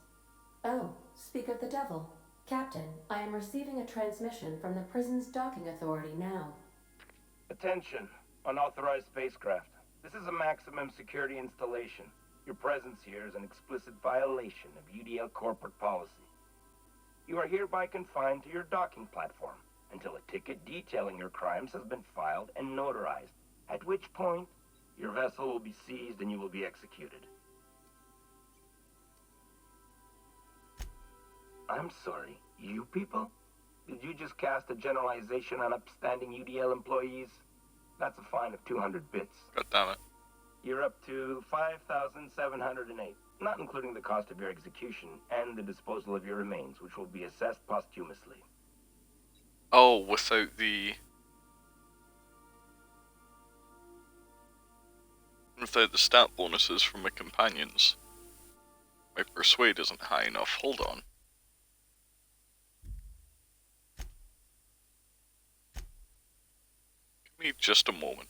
Oh, speak of the devil. Captain, I am receiving a transmission from the prison's docking authority now. Attention, unauthorized spacecraft. This is a maximum security installation. Your presence here is an explicit violation of UDL corporate policy. You are hereby confined to your docking platform until a ticket detailing your crimes has been filed and notarized, at which point your vessel will be seized and you will be executed. I'm sorry, you people? Did you just cast a generalization on upstanding UDL employees? That's a fine of 200 bits. God damn it. You're up to 5,708, not including the cost of your execution and the disposal of your remains, which will be assessed posthumously. Oh, without the stat bonuses from my companions. My persuade isn't high enough. Hold on. Give me just a moment.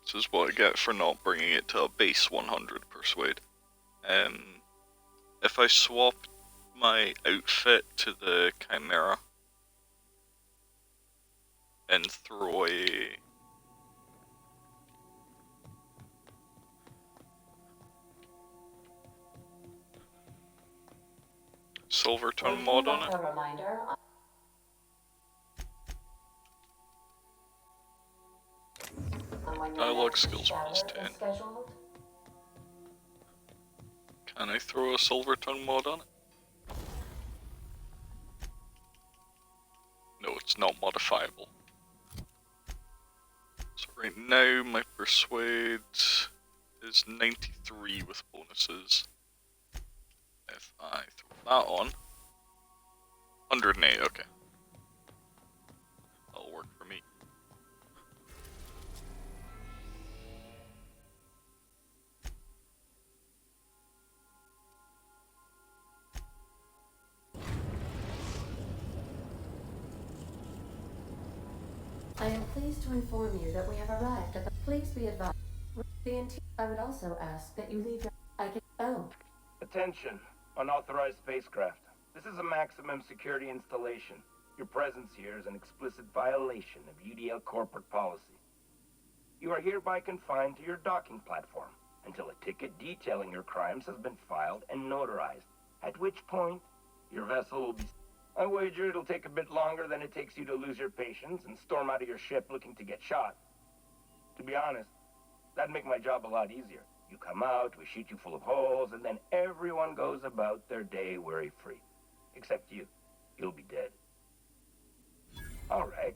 This is what I get for not bringing it to a base 100 persuade. If I swap my outfit to the Chimera and throw a Silverton mod on it. Dialogue skills plus 10. Can I throw a Silverton mod on it? No, it's not modifiable. So right now my persuade is 93 with bonuses. If I throw that on, 108, okay. That'll work for me. I am pleased to inform you that we have arrived at the... Please be advised. I would also ask that you leave your... Oh. Attention, unauthorized spacecraft. This is a maximum security installation. Your presence here is an explicit violation of UDL corporate policy. You are hereby confined to your docking platform until a ticket detailing your crimes has been filed and notarized, at which point your vessel will be... I wager it'll take a bit longer than it takes you to lose your patience and storm out of your ship looking to get shot. To be honest, that'd make my job a lot easier. You come out, we shoot you full of holes, and then everyone goes about their day worry-free. Except you. You'll be dead. Alright.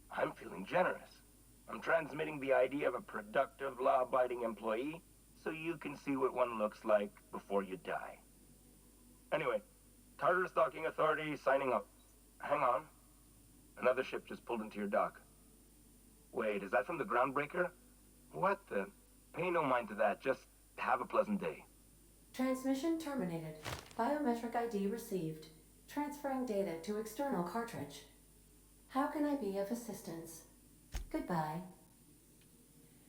I'm feeling generous. I'm transmitting the idea of a productive, law-abiding employee so you can see what one looks like before you die. Anyway, Tartarus Docking Authority signing up. Hang on. Another ship just pulled into your dock. Wait, is that from the Groundbreaker? What the... Pay no mind to that, just have a pleasant day. Transmission terminated. Biometric ID received. Transferring data to external cartridge. How can I be of assistance? Goodbye.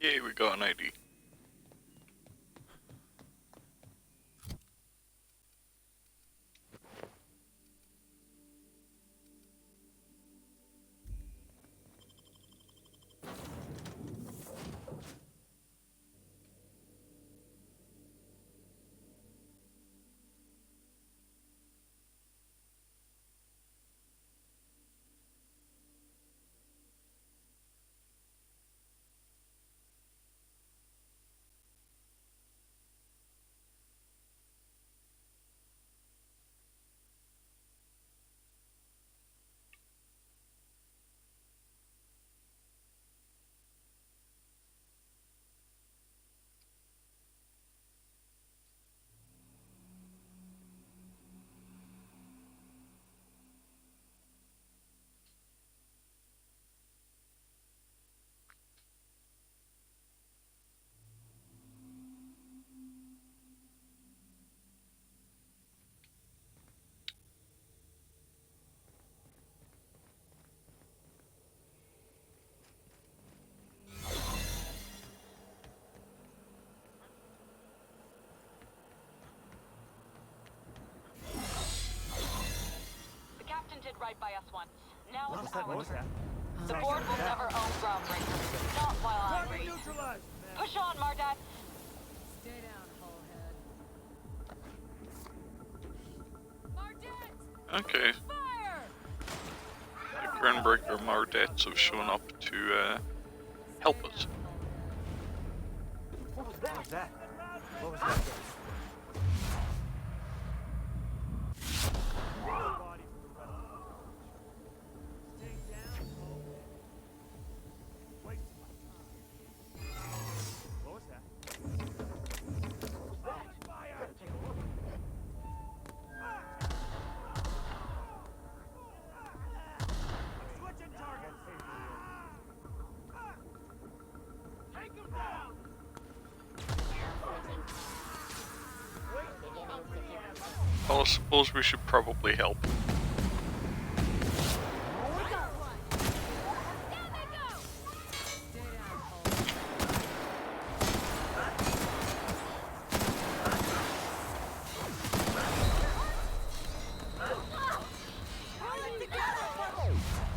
Yay, we got an ID. right by us once. Now What it's was ours. that? The board will never own Groundbreaker. Not while I reign. Push on, Mardat. Stay down, Hullhead. Mardet! Okay. Fire! The Groundbreaker Mardets have shown up to help us. What was that? What was that? Well, I suppose we should probably help.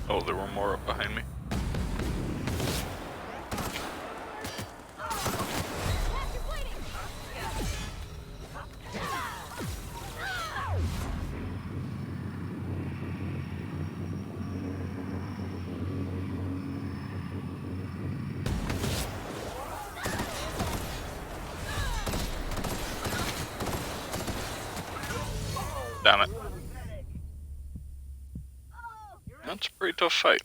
Oh, there were more up behind me. Damn it. That's a pretty tough fight.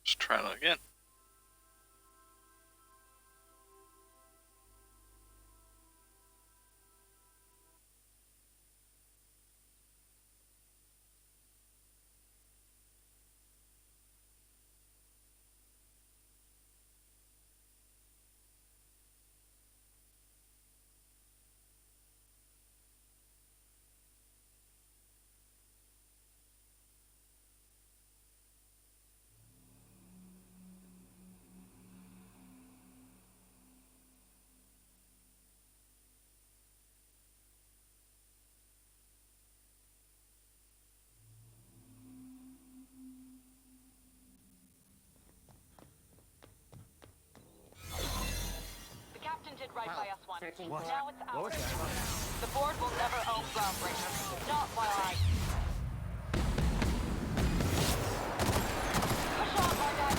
Let's try that again. The captain did right by us once. What? Now it's What ours. was that? The board will never own Groundbreaker. Not while I... Push on, Mardat.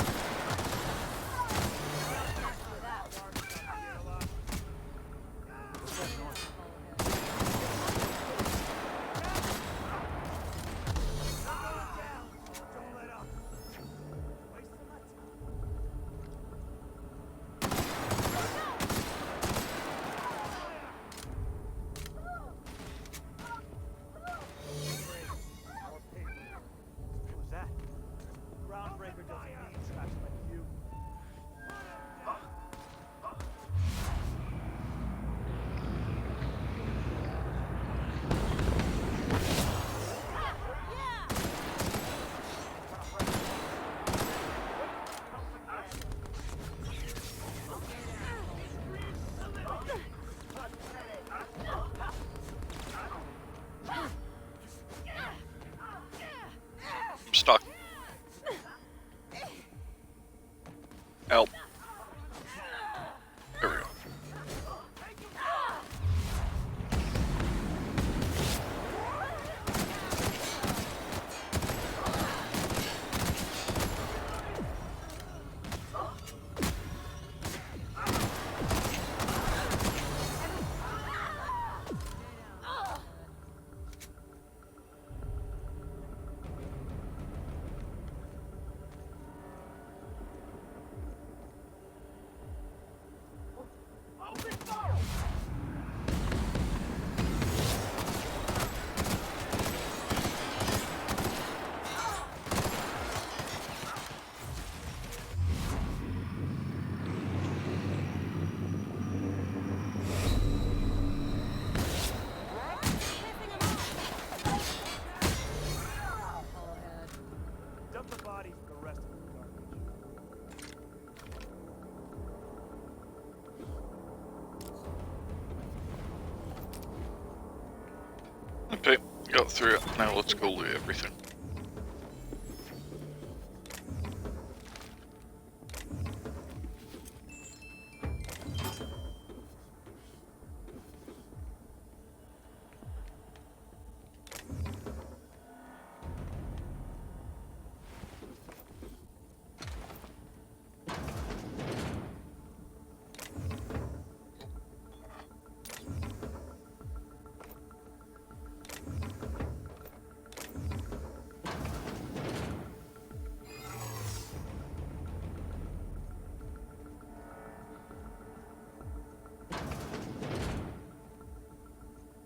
got through it. Now let's go loot everything.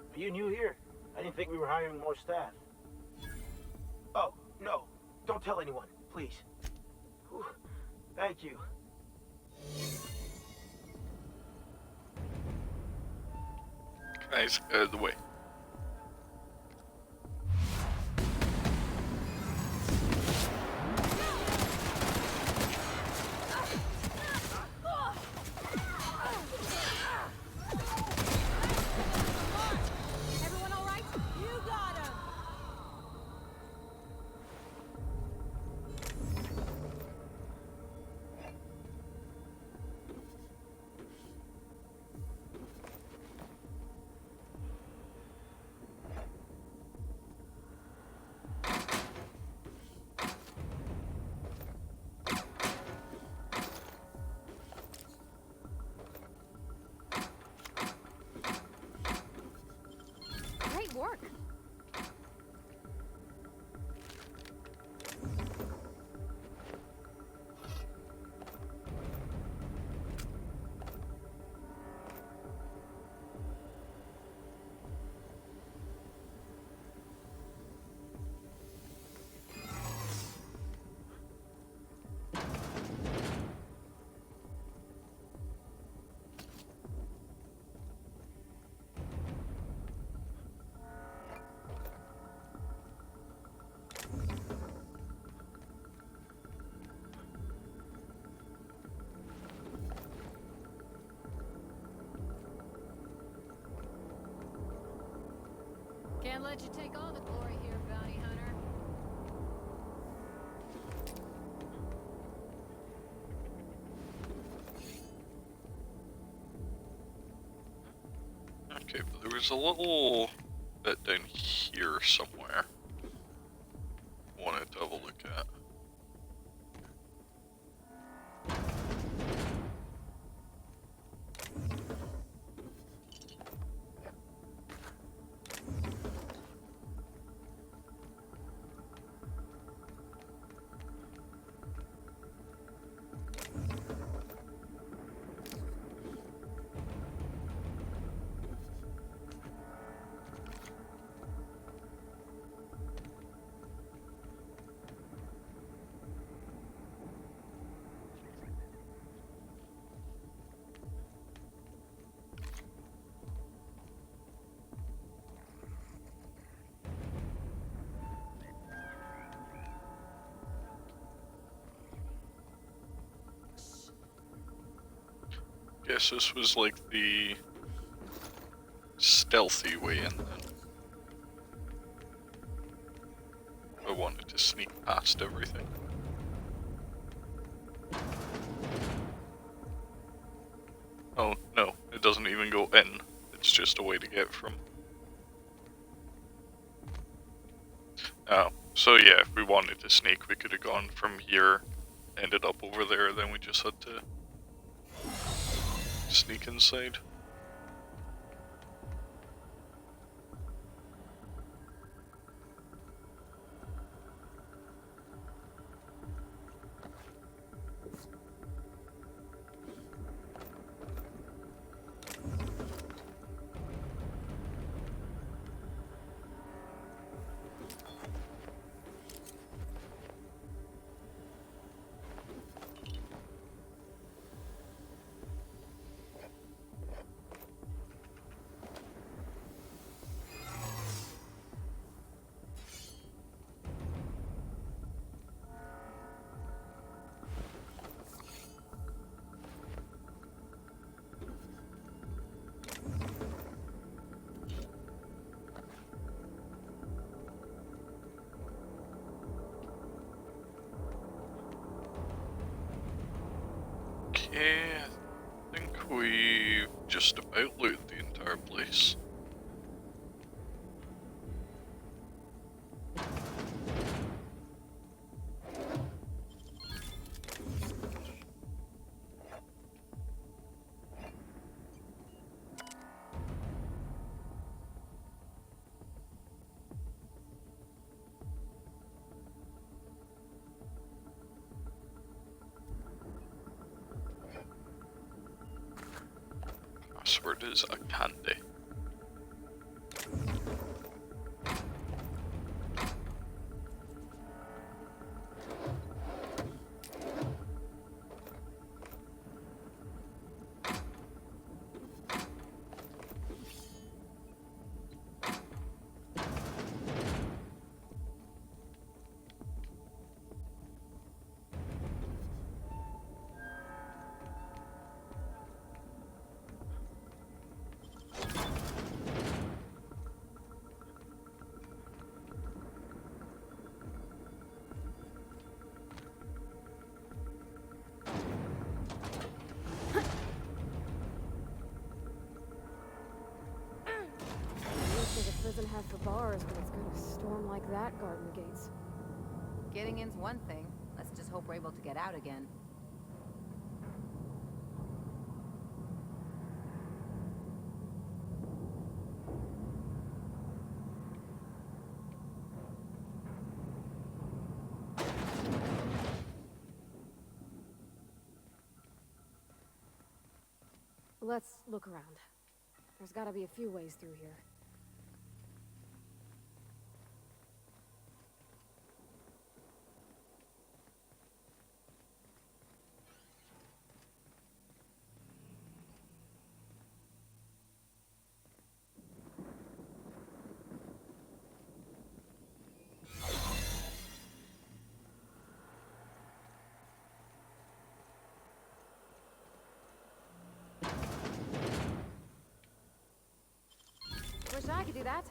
Are you new here? I didn't think we were hiring more staff. Oh, no. Don't tell anyone, please. Whew. Thank you. Guys, out of the way. Everyone all right? You got him! Great work! Can't let you take all the glory here, bounty hunter. Okay, but there was a little bit down here somewhere. Wanted to have a look at. Guess this was like the stealthy way in then. I wanted to sneak past everything. Oh, no, it doesn't even go in. It's just a way to get from. Oh, so yeah, if we wanted to sneak, we could have gone from here, ended up over there, then we just had to sneak inside. Yeah, I think we've just about looted the entire place. Password is a candy. Prison had for bars, but it's gonna storm like that guarding the gates. Getting in's one thing. Let's just hope we're able to get out again. Let's look around. There's gotta be a few ways through here. Wish I could do that.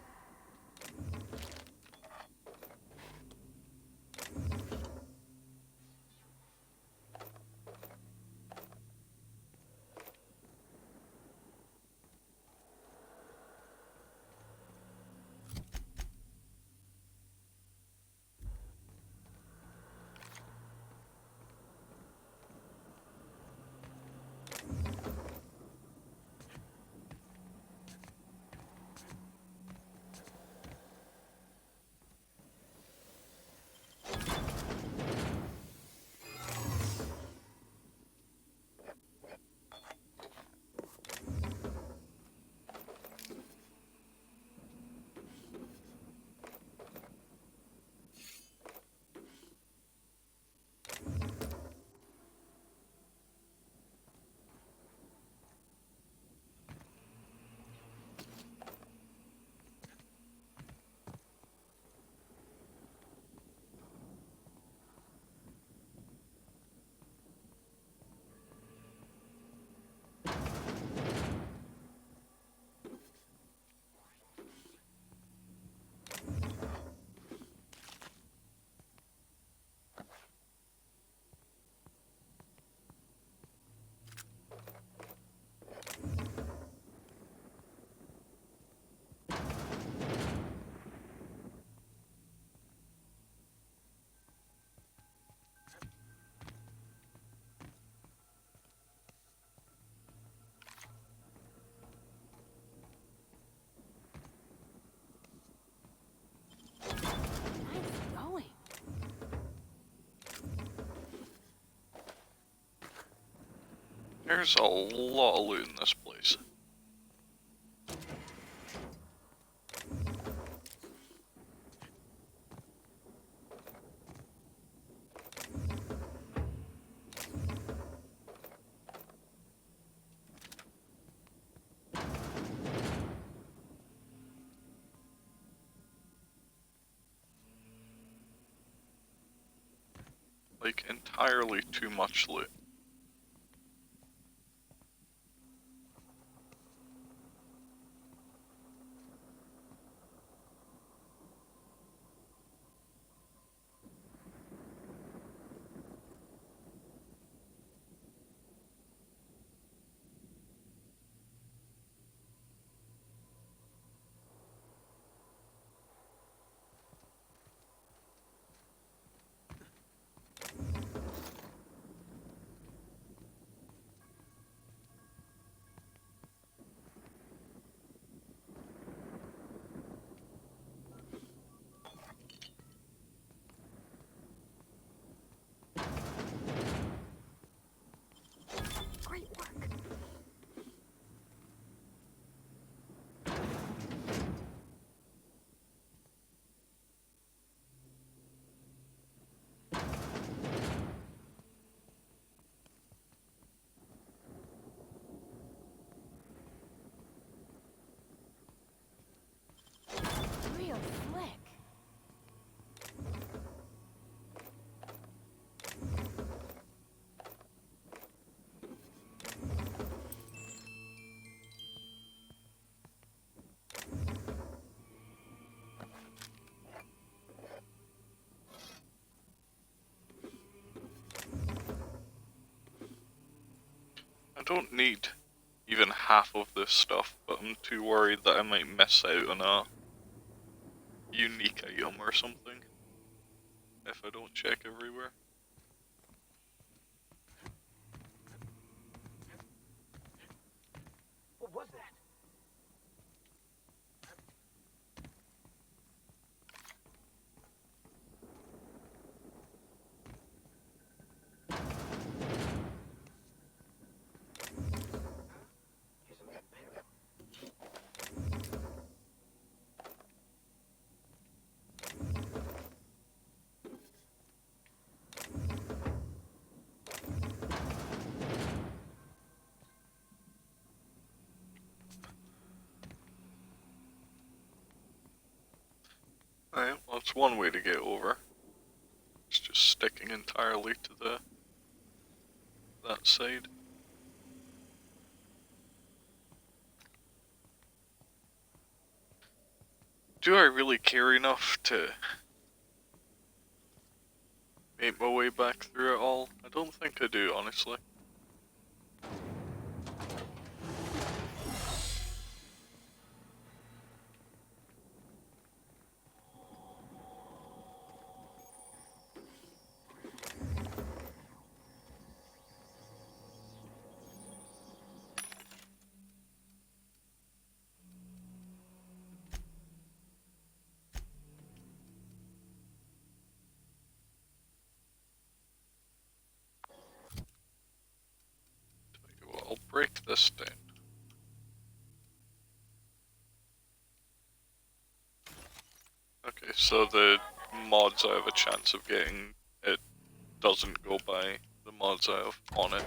There's a lot of loot in this place. Like, entirely too much loot. don't need even half of this stuff, but I'm too worried that I might miss out on a unique item or something if I don't check everywhere. What was that? Alright, well, that's one way to get over. It's just sticking entirely to that side. Do I really care enough to make my way back through it all? I don't think I do, honestly. Well, I'll break this down. Okay, so the mods I have a chance of getting, it doesn't go by the mods I have on it.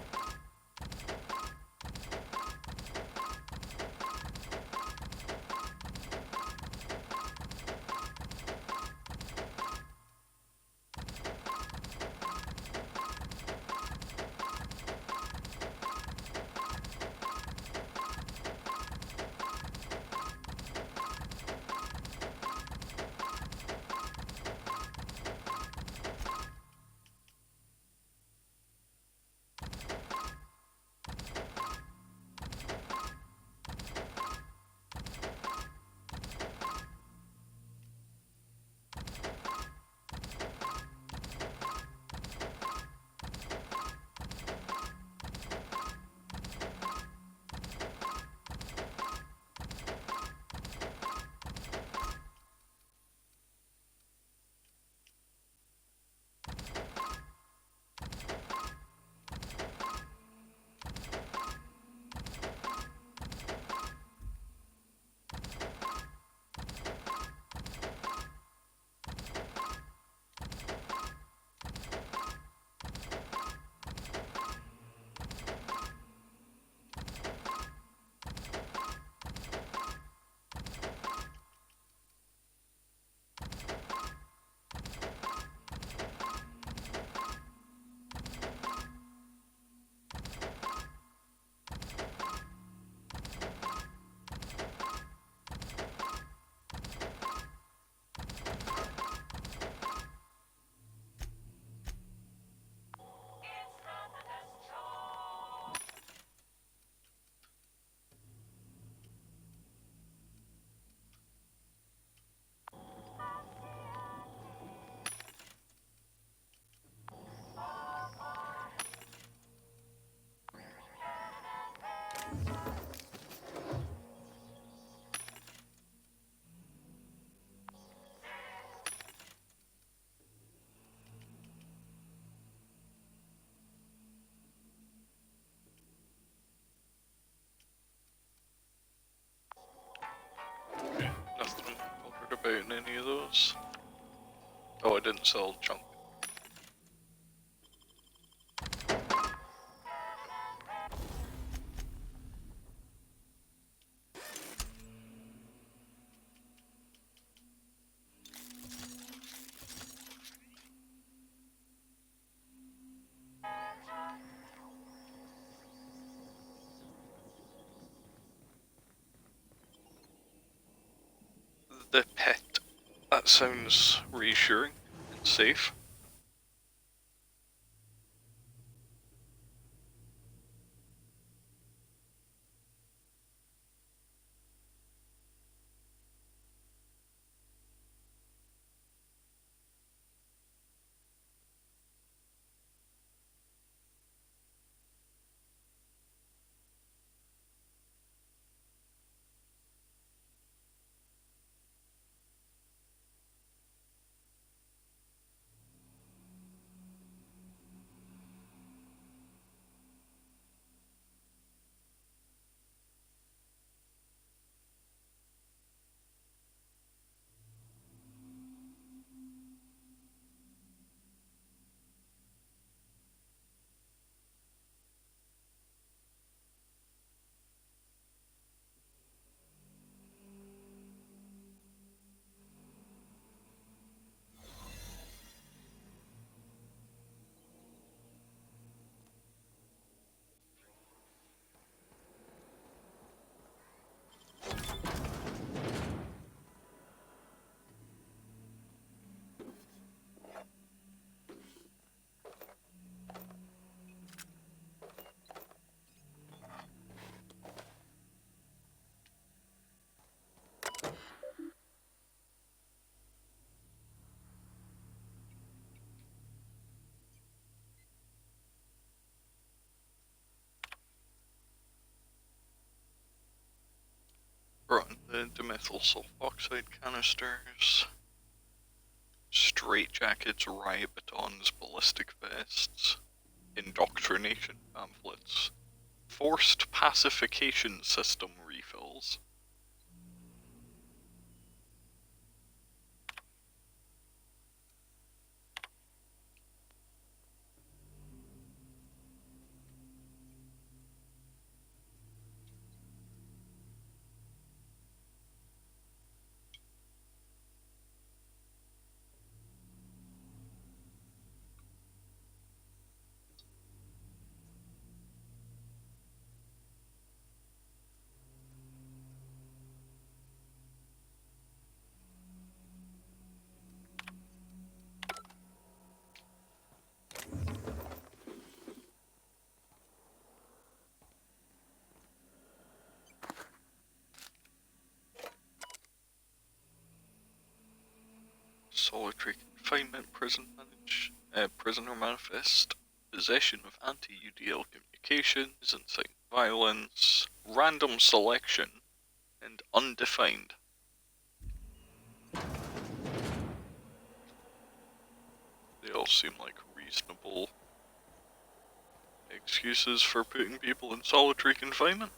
Okay, nothing bothered about in any of those. Oh, I didn't sell junk. The pet. That sounds reassuring and safe. dimethyl sulfoxide canisters, straitjackets, riot batons, ballistic vests, indoctrination pamphlets, forced pacification system refills. Solitary confinement, prisoner manifest, possession of anti-UDL communications, inciting violence, random selection, and undefined. They all seem like reasonable excuses for putting people in solitary confinement.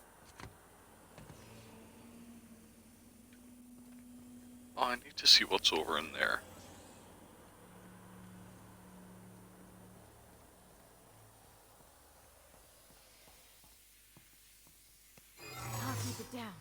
Oh, I need to see what's over in there. I'll keep it down.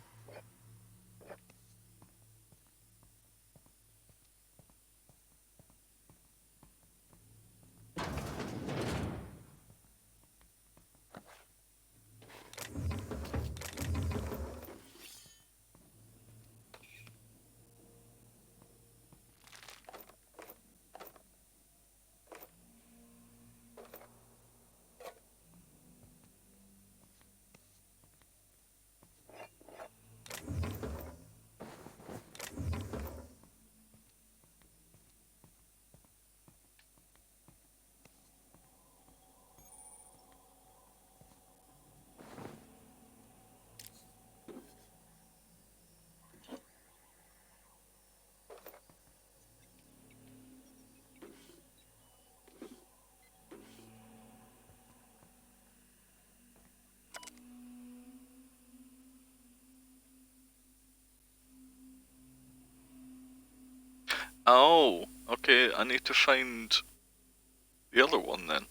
Oh, okay, I need to find the other one then.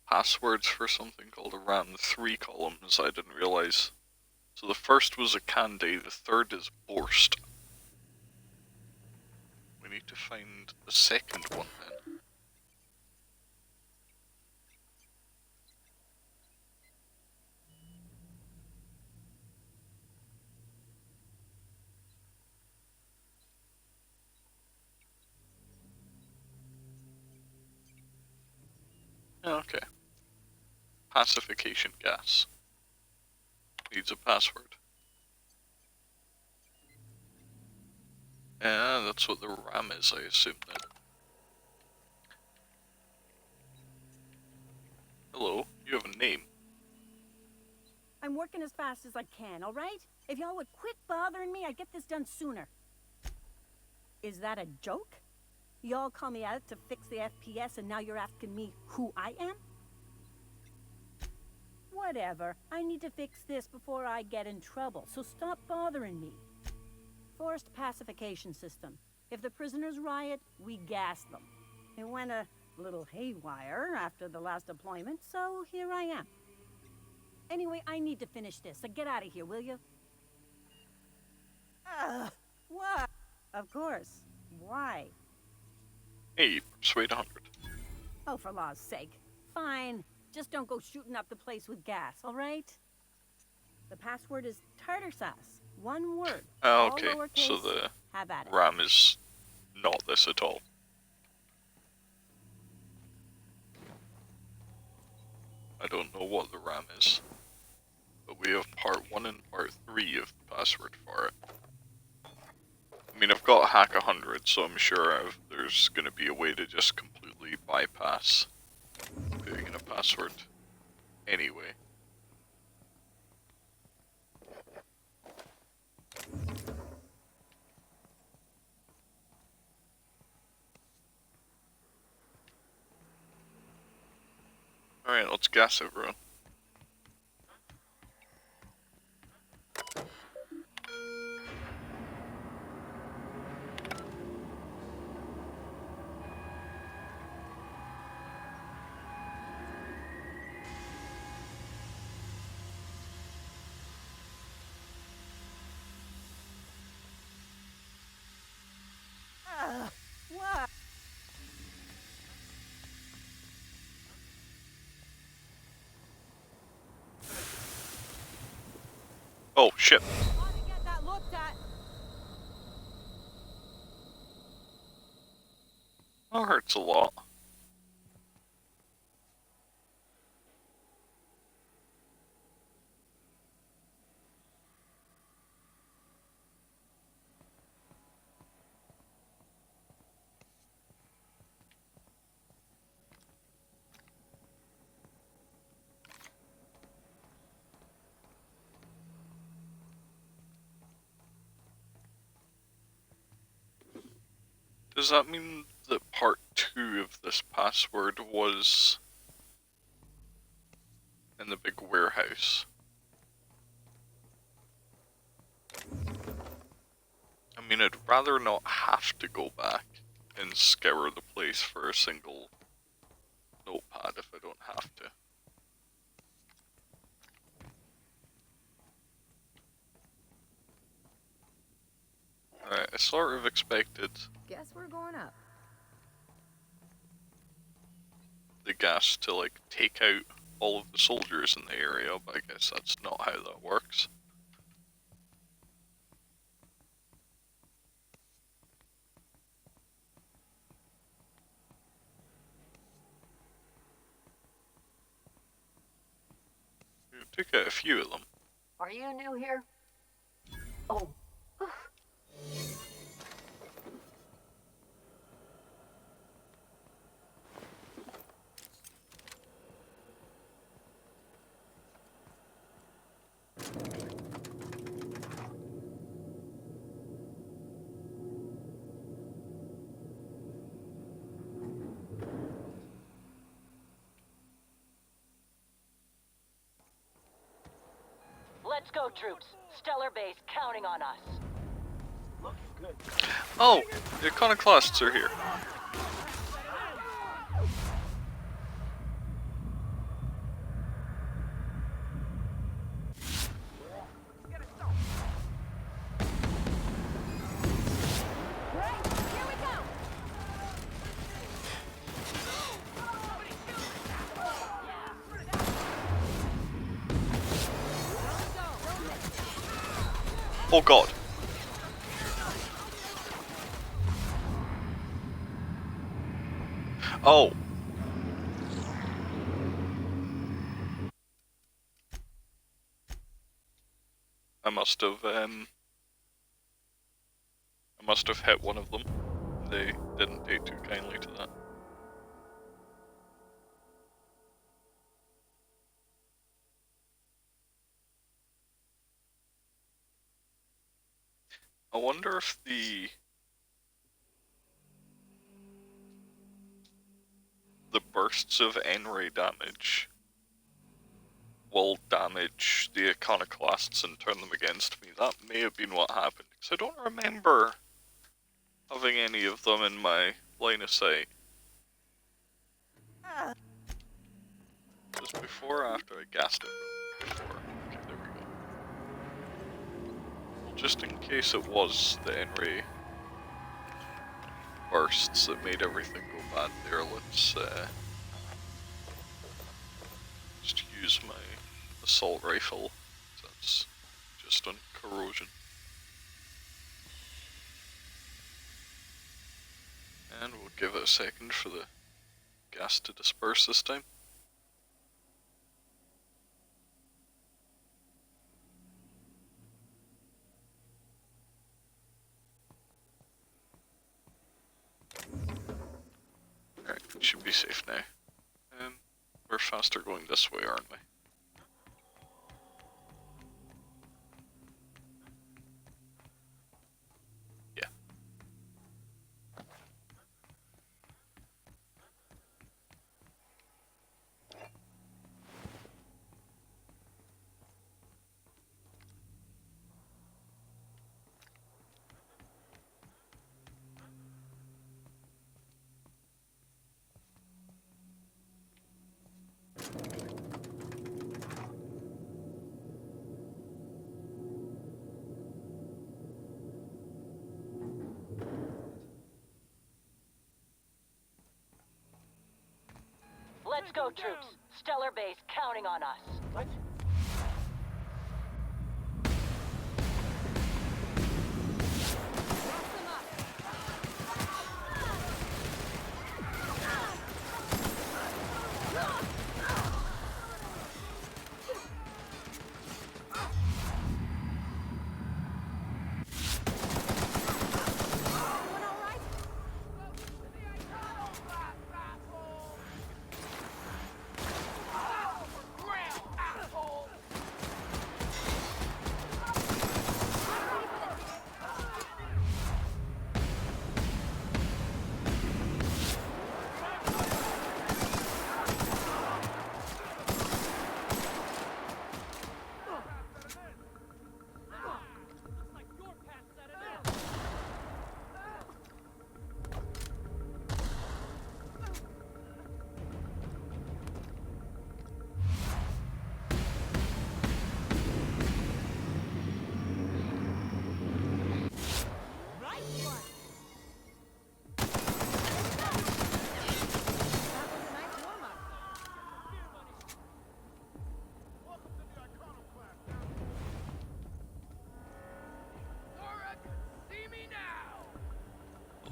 Passwords for something called a RAM, 3 columns, I didn't realize. So the first was a candy, the third is Borst. We need to find the second one then. Okay. Pacification gas. Needs a password. Yeah, that's what the RAM is, I assume then. Hello, you have a name. I'm working as fast as I can, alright? If y'all would quit bothering me, I'd get this done sooner. Is that a joke? Y'all call me out to fix the FPS and now you're asking me who I am? Whatever. I need to fix this before I get in trouble, so stop bothering me. Forced pacification system. If the prisoners riot, we gas them. It went a little haywire after the last deployment, so here I am. Anyway, I need to finish this, so get out of here, will you? What? Of course. Why? Hey, persuade 100. Oh, for law's sake. Fine. Just don't go shooting up the place with gas, all right? The password is tartar sauce. One word. Oh, all okay, lowercase. so the Have at it. RAM is not this at all. I don't know what the RAM is, but we have part 1 and part 3 of the password for it. I mean, I've got hack 100, so I'm sure there's going to be a way to just completely bypass putting in a password anyway. Alright, let's gas everyone. What? Oh, shit. Get that looked at. That hurts a lot. Does that mean that part 2 of this password was in the big warehouse? I mean, I'd rather not have to go back and scour the place for a single notepad if I don't have to. Alright, I sort of expected Guess we're going up. the gas to, like, take out all of the soldiers in the area, but I guess that's not how that works. We took out a few of them. Are you new here? Oh. Let's go, troops. Stellar Base counting on us. Looking good. Oh, the iconoclasts are here. Oh god. Oh. I must have hit one of them. They didn't take too kindly to that. I wonder if the bursts of N-ray damage will damage the iconoclasts and turn them against me. That may have been what happened, because I don't remember having any of them in my line of sight. Just before or after I gassed it? Before. Okay, there we go. Well, just in case it was the N-ray bursts that made everything go bad there, let's just use my assault rifle. That's just on corrosion. And we'll give it a second for the gas to disperse this time. Alright, should be safe now. We're faster going this way, aren't we? Yeah. Let's go, troops. Stellar Base counting on us. What?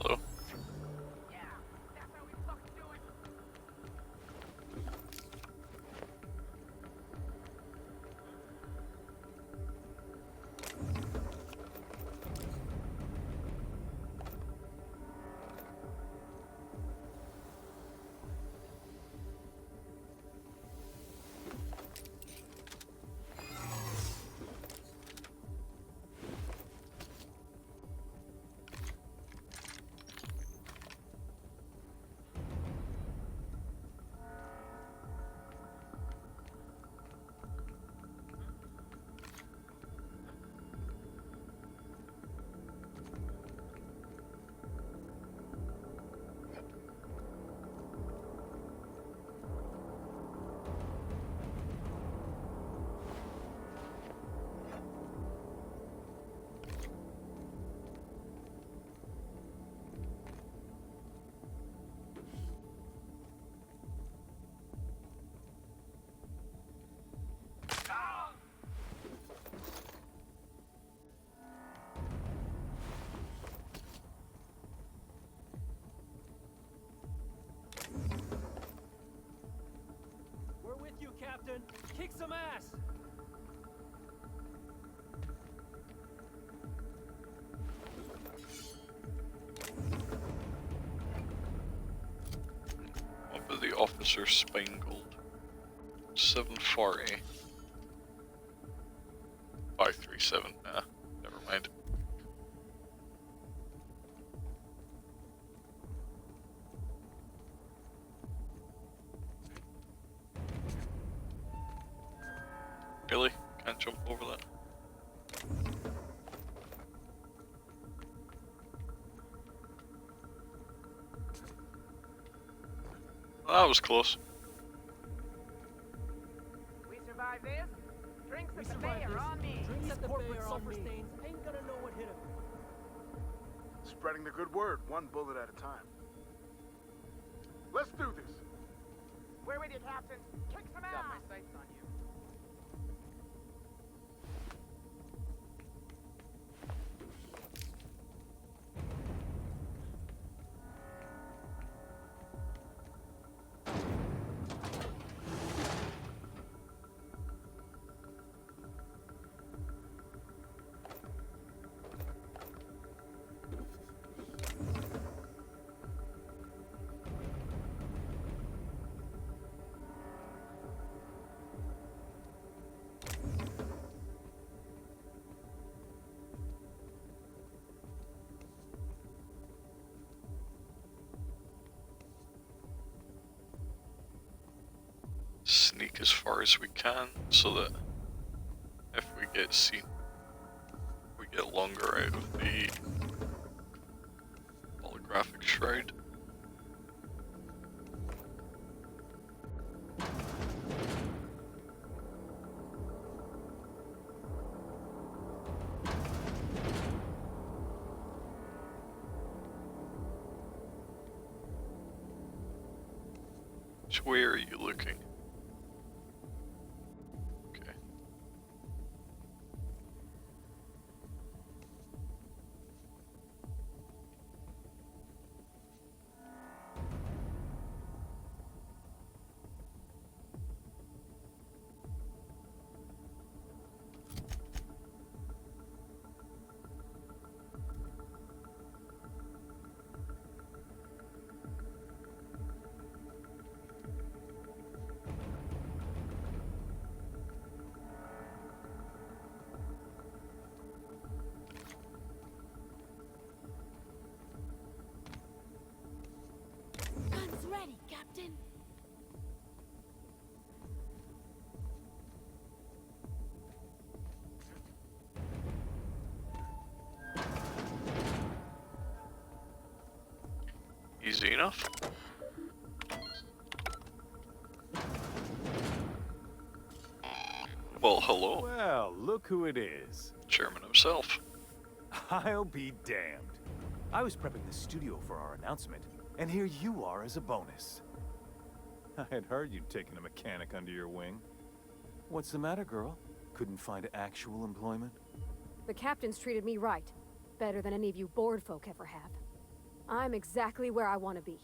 Hello? We're with you, Captain. Kick some ass. What was the officer Spangled? 740. 537. Nah, never mind. Really? Can't jump over that? That was close. We survive this? Drinks at the bay are on me. Drinks at the corporate sulfur stains ain't gonna know what hit him. Spreading the good word, one bullet at a time. Let's do this. We're with you, Captain. Kick some ass. Got my sights on you. Sneak as far as we can so that if we get seen, we get longer out of the holographic shroud. Which way are you looking? Okay. Guns ready, Captain. Easy enough. Well, hello. Well, look who it is. Chairman himself. I'll be damned. I was prepping the studio for our announcement, and here you are as a bonus. I had heard you'd taken a mechanic under your wing. What's the matter, girl? Couldn't find actual employment? The captain's treated me right. Better than any of you bored folk ever have. I'm exactly where I want to be.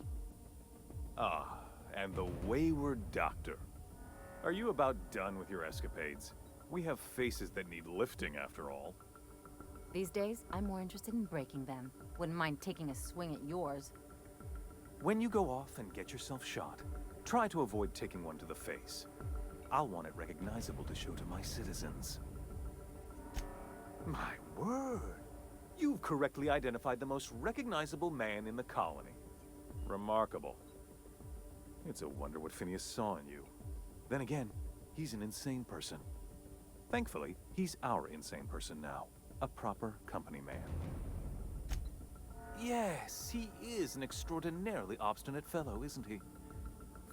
Ah, and the wayward doctor. Are you about done with your escapades? We have faces that need lifting, after all. These days, I'm more interested in breaking them. Wouldn't mind taking a swing at yours. When you go off and get yourself shot, try to avoid taking one to the face. I'll want it recognizable to show to my citizens. My word! You've correctly identified the most recognizable man in the colony. Remarkable. It's a wonder what Phineas saw in you. Then again, he's an insane person. Thankfully, he's our insane person now. A proper company man. Yes, he is an extraordinarily obstinate fellow, isn't he?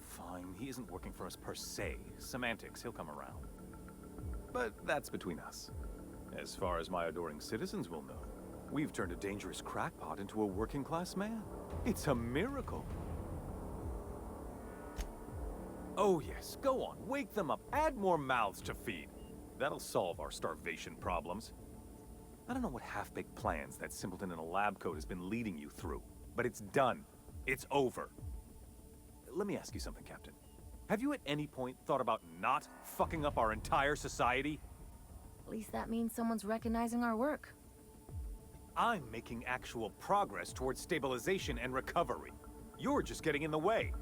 Fine, he isn't working for us per se. Semantics, he'll come around. But that's between us. As far as my adoring citizens will know, we've turned a dangerous crackpot into a working-class man. It's a miracle. Oh yes, go on, wake them up, add more mouths to feed. That'll solve our starvation problems. I don't know what half-baked plans that simpleton in a lab coat has been leading you through, but it's done. It's over. Let me ask you something, Captain. Have you at any point thought about not fucking up our entire society? At least that means someone's recognizing our work. I'm making actual progress towards stabilization and recovery. You're just getting in the way.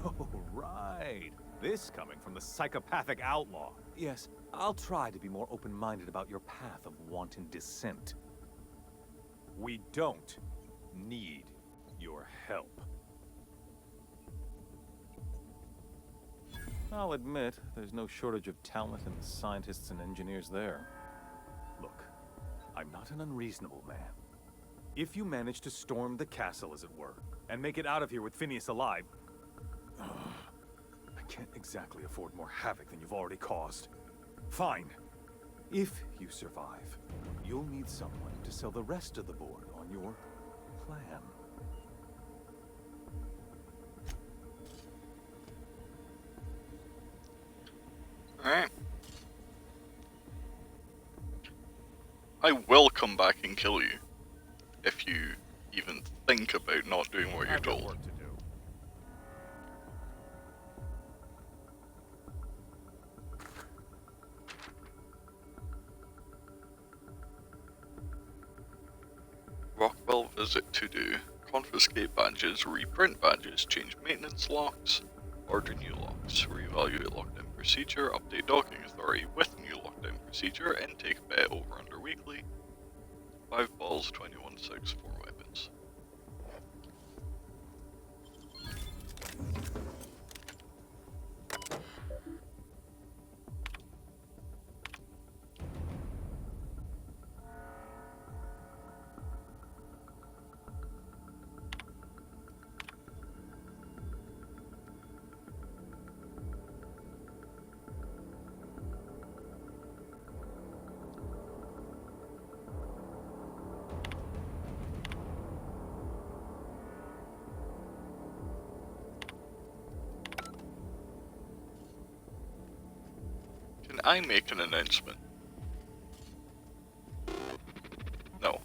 Oh, right. This coming from the psychopathic outlaw. Yes, I'll try to be more open-minded about your path of wanton dissent. We don't need your help. I'll admit, there's no shortage of talent in the scientists and engineers there. Look, I'm not an unreasonable man. If you manage to storm the castle, as it were, and make it out of here with Phineas alive, I can't exactly afford more havoc than you've already caused. Fine. If you survive, you'll need someone to sell the rest of the board on your plan. Alright. I will come back and kill you. If you even think about not doing what you're told. Rockwell visit to do. Confiscate badges, reprint badges, change maintenance locks, order new locks, reevaluate lockdown procedure, update docking authority with new lockdown procedure, intake bet over under weekly, 5 balls, 21-6, 4 weapons. I make an announcement? No.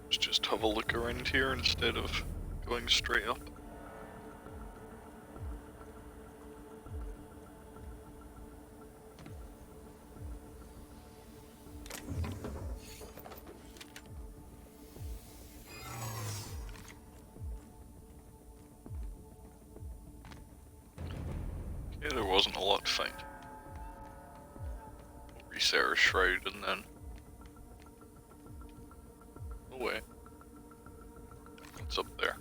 Let's just have a look around here instead of going straight up. Yeah, there wasn't a lot to find. We'll reset our shroud and then... away. What's up there?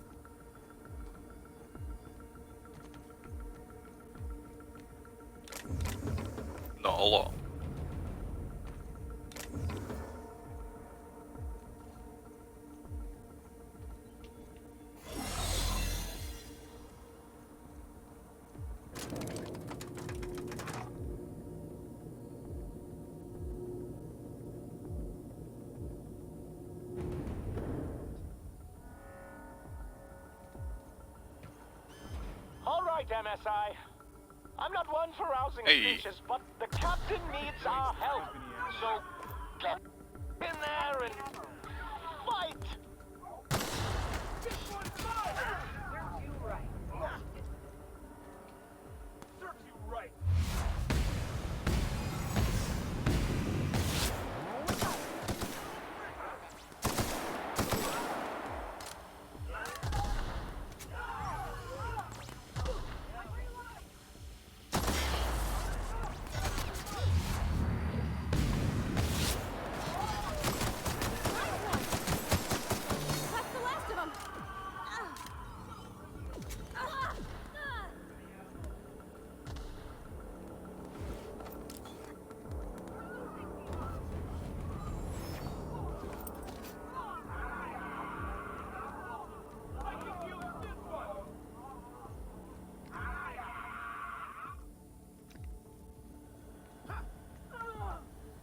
Not a lot. All right, MSI. I'm not one for rousing speeches, but the captain needs our help. So get in there and fight! This one's mine! Serves you right. Serves you right.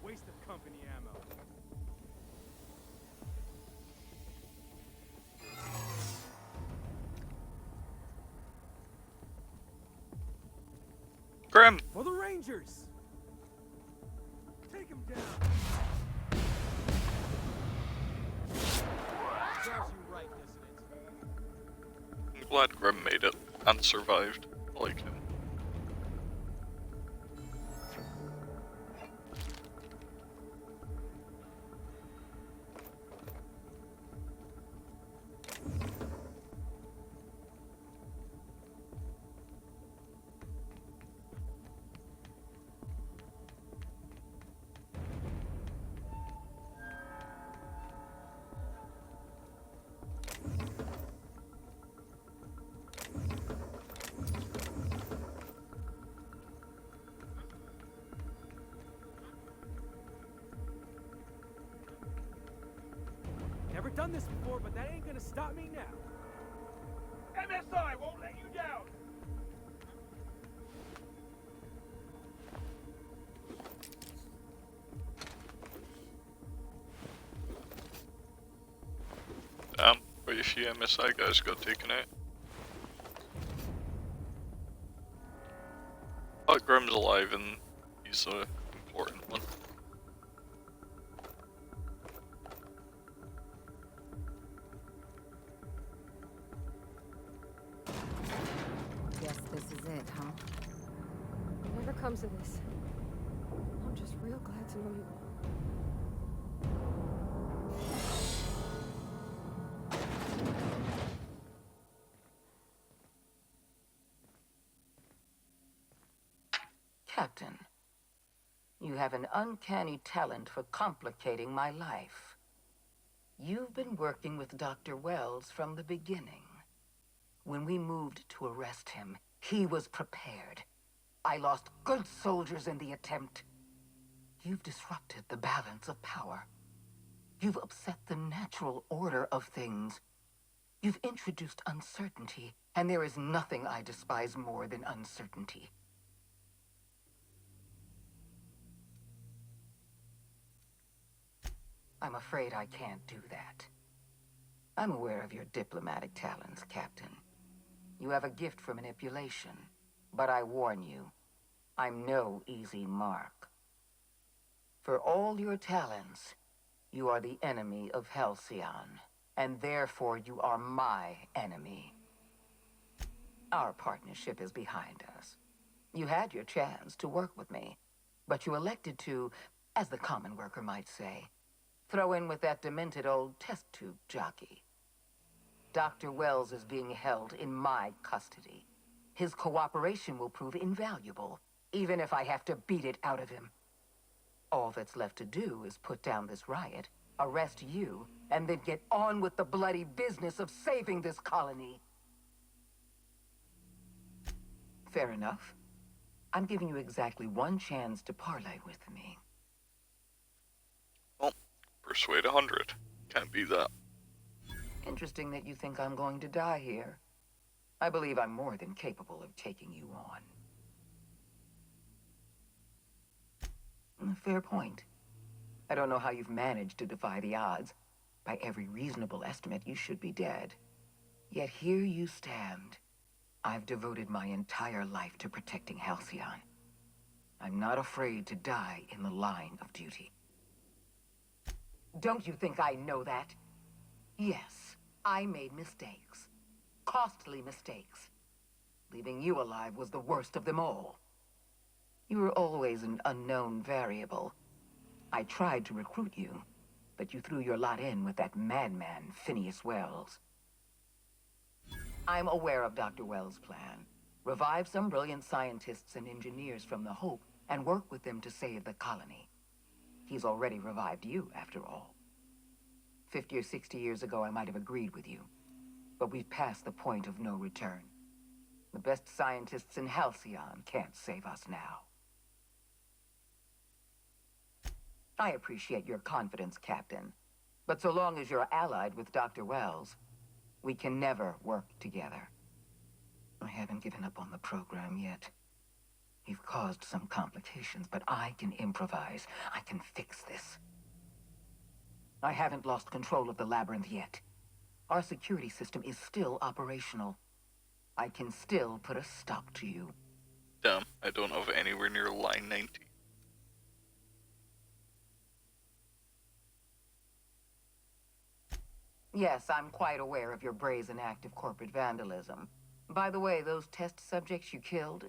Waste of company ammo. Grim! For the Rangers! Take him down! Serves you right, dissident. I'm glad Grim made it and survived. I like him. Never done this before, but that ain't gonna stop me now. MSI won't let you down! Damn, quite a few MSI guys got taken out. But Grim's alive and he's the important one. Guess this is it, huh? Whatever comes of this, I'm just real glad to know you all. Captain, you have an uncanny talent for complicating my life. You've been working with Dr. Wells from the beginning. When we moved to arrest him, he was prepared. I lost good soldiers in the attempt. You've disrupted the balance of power. You've upset the natural order of things. You've introduced uncertainty, and there is nothing I despise more than uncertainty. I'm afraid I can't do that. I'm aware of your diplomatic talents, Captain. You have a gift for manipulation, but I warn you, I'm no easy mark. For all your talents, you are the enemy of Halcyon, and therefore you are my enemy. Our partnership is behind us. You had your chance to work with me, but you elected to, as the common worker might say, throw in with that demented old test tube jockey. Dr. Wells is being held in my custody. His cooperation will prove invaluable, even if I have to beat it out of him. All that's left to do is put down this riot, arrest you, and then get on with the bloody business of saving this colony. Fair enough. I'm giving you exactly one chance to parlay with me. Well, persuade 100. Can't be that. Interesting that you think I'm going to die here. I believe I'm more than capable of taking you on. Fair point. I don't know how you've managed to defy the odds. By every reasonable estimate, you should be dead. Yet here you stand. I've devoted my entire life to protecting Halcyon. I'm not afraid to die in the line of duty. Don't you think I know that? Yes, I made mistakes. Costly mistakes. Leaving you alive was the worst of them all. You were always an unknown variable. I tried to recruit you, but you threw your lot in with that madman, Phineas Wells. I'm aware of Dr. Wells' plan. Revive some brilliant scientists and engineers from the Hope and work with them to save the colony. He's already revived you, after all. 50 or 60 years ago, I might have agreed with you. But we've passed the point of no return. The best scientists in Halcyon can't save us now. I appreciate your confidence, Captain. But so long as you're allied with Dr. Wells, we can never work together. I haven't given up on the program yet. You've caused some complications, but I can improvise. I can fix this. I haven't lost control of the labyrinth yet. Our security system is still operational. I can still put a stop to you. Damn, I don't have anywhere near line 90. Yes, I'm quite aware of your brazen act of corporate vandalism. By the way, those test subjects you killed,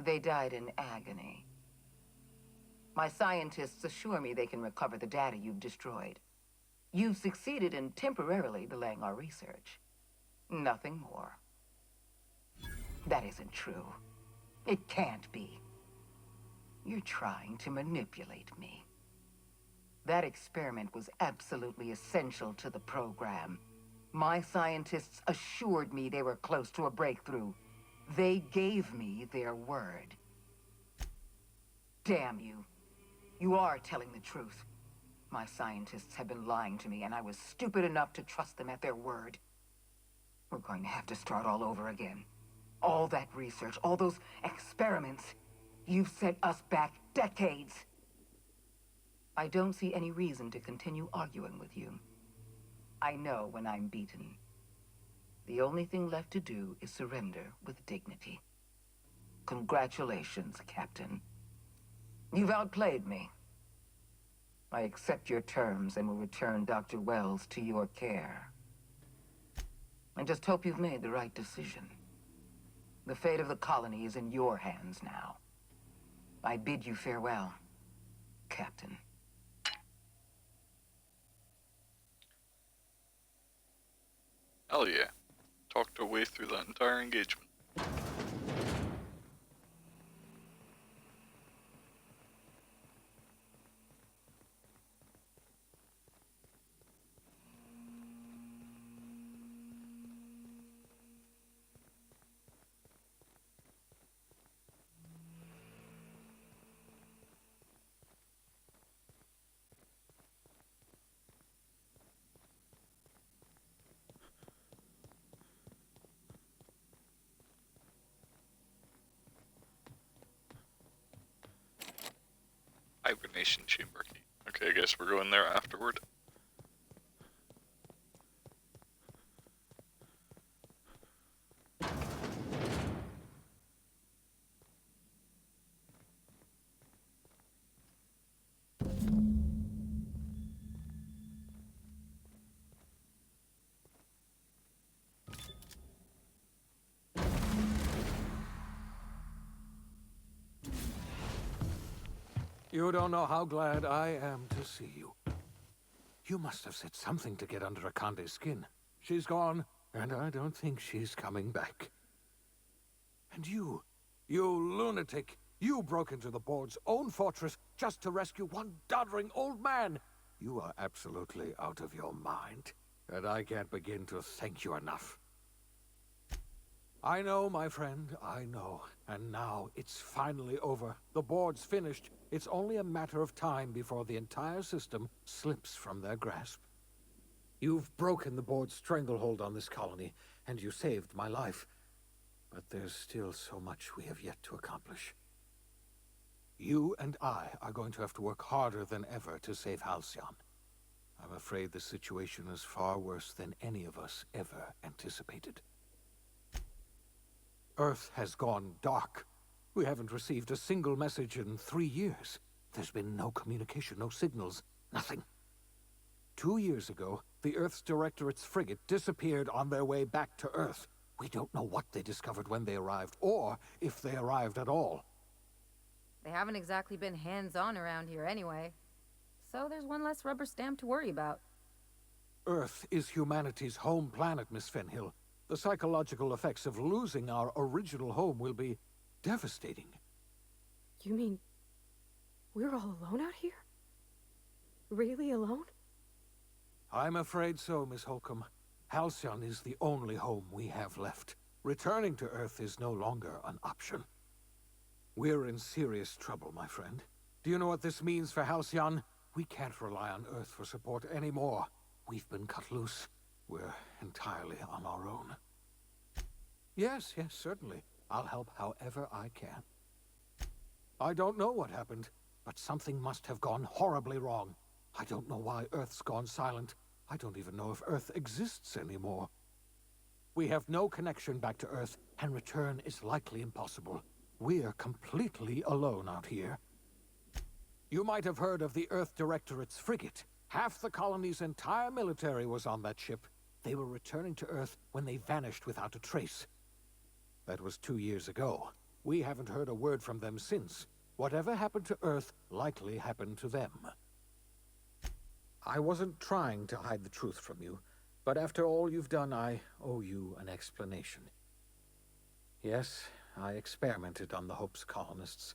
they died in agony. My scientists assure me they can recover the data you've destroyed. You've succeeded in temporarily delaying our research. Nothing more. That isn't true. It can't be. You're trying to manipulate me. That experiment was absolutely essential to the program. My scientists assured me they were close to a breakthrough. They gave me their word. Damn you. You are telling the truth. My scientists have been lying to me, and I was stupid enough to trust them at their word. We're going to have to start all over again. All that research, all those experiments, you've set us back decades. I don't see any reason to continue arguing with you. I know when I'm beaten. The only thing left to do is surrender with dignity. Congratulations, Captain. You've outplayed me. I accept your terms and will return Dr. Wells to your care. I just hope you've made the right decision. The fate of the colony is in your hands now. I bid you farewell, Captain. Hell yeah. Talked our way through that entire engagement. information chamber key. Okay, I guess we're going there afterward. You don't know how glad I am to see you. You must have said something to get under Akande's skin. She's gone, and I don't think she's coming back. And you lunatic, you broke into the board's own fortress just to rescue one doddering old man. You are absolutely out of your mind, and I can't begin to thank you enough. I know, my friend, I know. And now it's finally over. The board's finished. It's only a matter of time before the entire system slips from their grasp. You've broken the board's stranglehold on this colony, and you saved my life. But there's still so much we have yet to accomplish. You and I are going to have to work harder than ever to save Halcyon. I'm afraid the situation is far worse than any of us ever anticipated. Earth has gone dark. We haven't received a single message in 3 years. There's been no communication, no signals, nothing. 2 years ago, the Earth's Directorate's frigate disappeared on their way back to Earth. We don't know what they discovered when they arrived, or if they arrived at all. They haven't exactly been hands-on around here anyway. So there's one less rubber stamp to worry about. Earth is humanity's home planet, Miss Fenhill. The psychological effects of losing our original home will be devastating. You mean we're all alone out here? Really alone? I'm afraid so, Miss Holcomb. Halcyon is the only home we have left. Returning to Earth is no longer an option. We're in serious trouble, my friend. Do you know what this means for Halcyon? We can't rely on Earth for support anymore. We've been cut loose. We're entirely on our own. Yes, certainly. I'll help however I can. I don't know what happened, but something must have gone horribly wrong. I don't know why Earth's gone silent. I don't even know if Earth exists anymore. We have no connection back to Earth, and return is likely impossible. We're completely alone out here. You might have heard of the Earth Directorate's frigate. Half the colony's entire military was on that ship. They were returning to Earth when they vanished without a trace. That was 2 years ago. We haven't heard a word from them since. Whatever happened to Earth likely happened to them. I wasn't trying to hide the truth from you, but after all you've done, I owe you an explanation. Yes, I experimented on the Hope's colonists.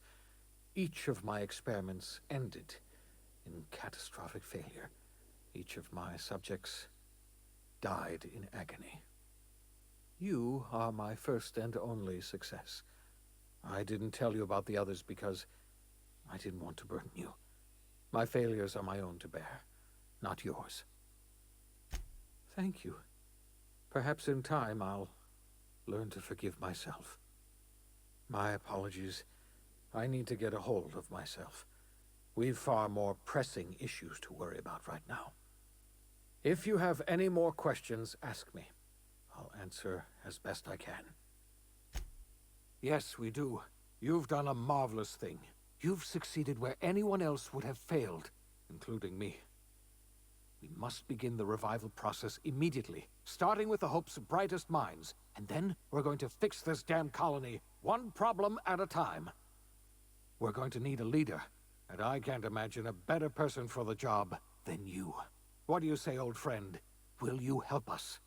Each of my experiments ended in catastrophic failure. Each of my subjects died in agony. You are my first and only success. I didn't tell you about the others because I didn't want to burden you. My failures are my own to bear, not yours. Thank you. Perhaps in time I'll learn to forgive myself. My apologies. I need to get a hold of myself. We've far more pressing issues to worry about right now. If you have any more questions, ask me. I'll answer as best I can. Yes, we do. You've done a marvelous thing. You've succeeded where anyone else would have failed, including me. We must begin the revival process immediately, starting with the Hope's brightest minds, and then we're going to fix this damn colony, one problem at a time. We're going to need a leader, and I can't imagine a better person for the job than you. What do you say, old friend? Will you help us?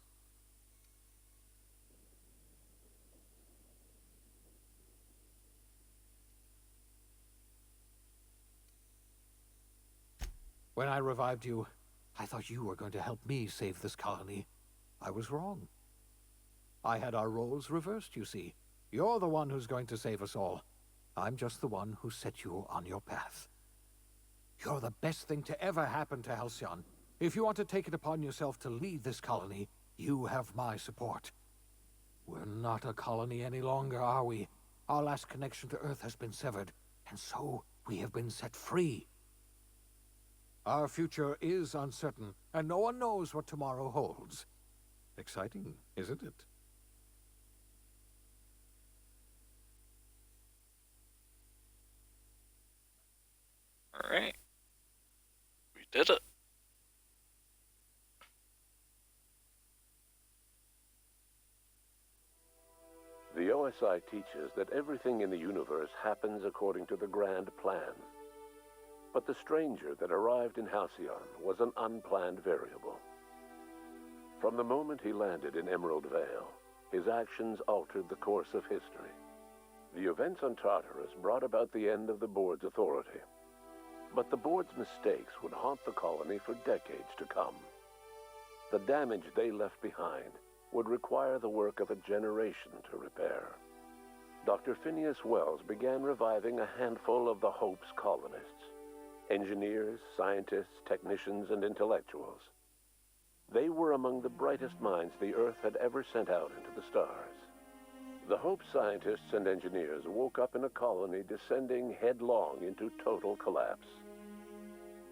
When I revived you, I thought you were going to help me save this colony. I was wrong. I had our roles reversed, you see. You're the one who's going to save us all. I'm just the one who set you on your path. You're the best thing to ever happen to Halcyon. If you want to take it upon yourself to lead this colony, you have my support. We're not a colony any longer, are we? Our last connection to Earth has been severed, and so we have been set free. Our future is uncertain, and no one knows what tomorrow holds. Exciting, isn't it? Alright. We did it. The OSI teaches that everything in the universe happens according to the grand plan. But the stranger that arrived in Halcyon was an unplanned variable. From the moment he landed in Emerald Vale, his actions altered the course of history. The events on Tartarus brought about the end of the board's authority. But the board's mistakes would haunt the colony for decades to come. The damage they left behind would require the work of a generation to repair. Dr. Phineas Wells began reviving a handful of the Hope's colonists. Engineers, scientists, technicians, and intellectuals. They were among the brightest minds the Earth had ever sent out into the stars. The Hope scientists and engineers woke up in a colony descending headlong into total collapse.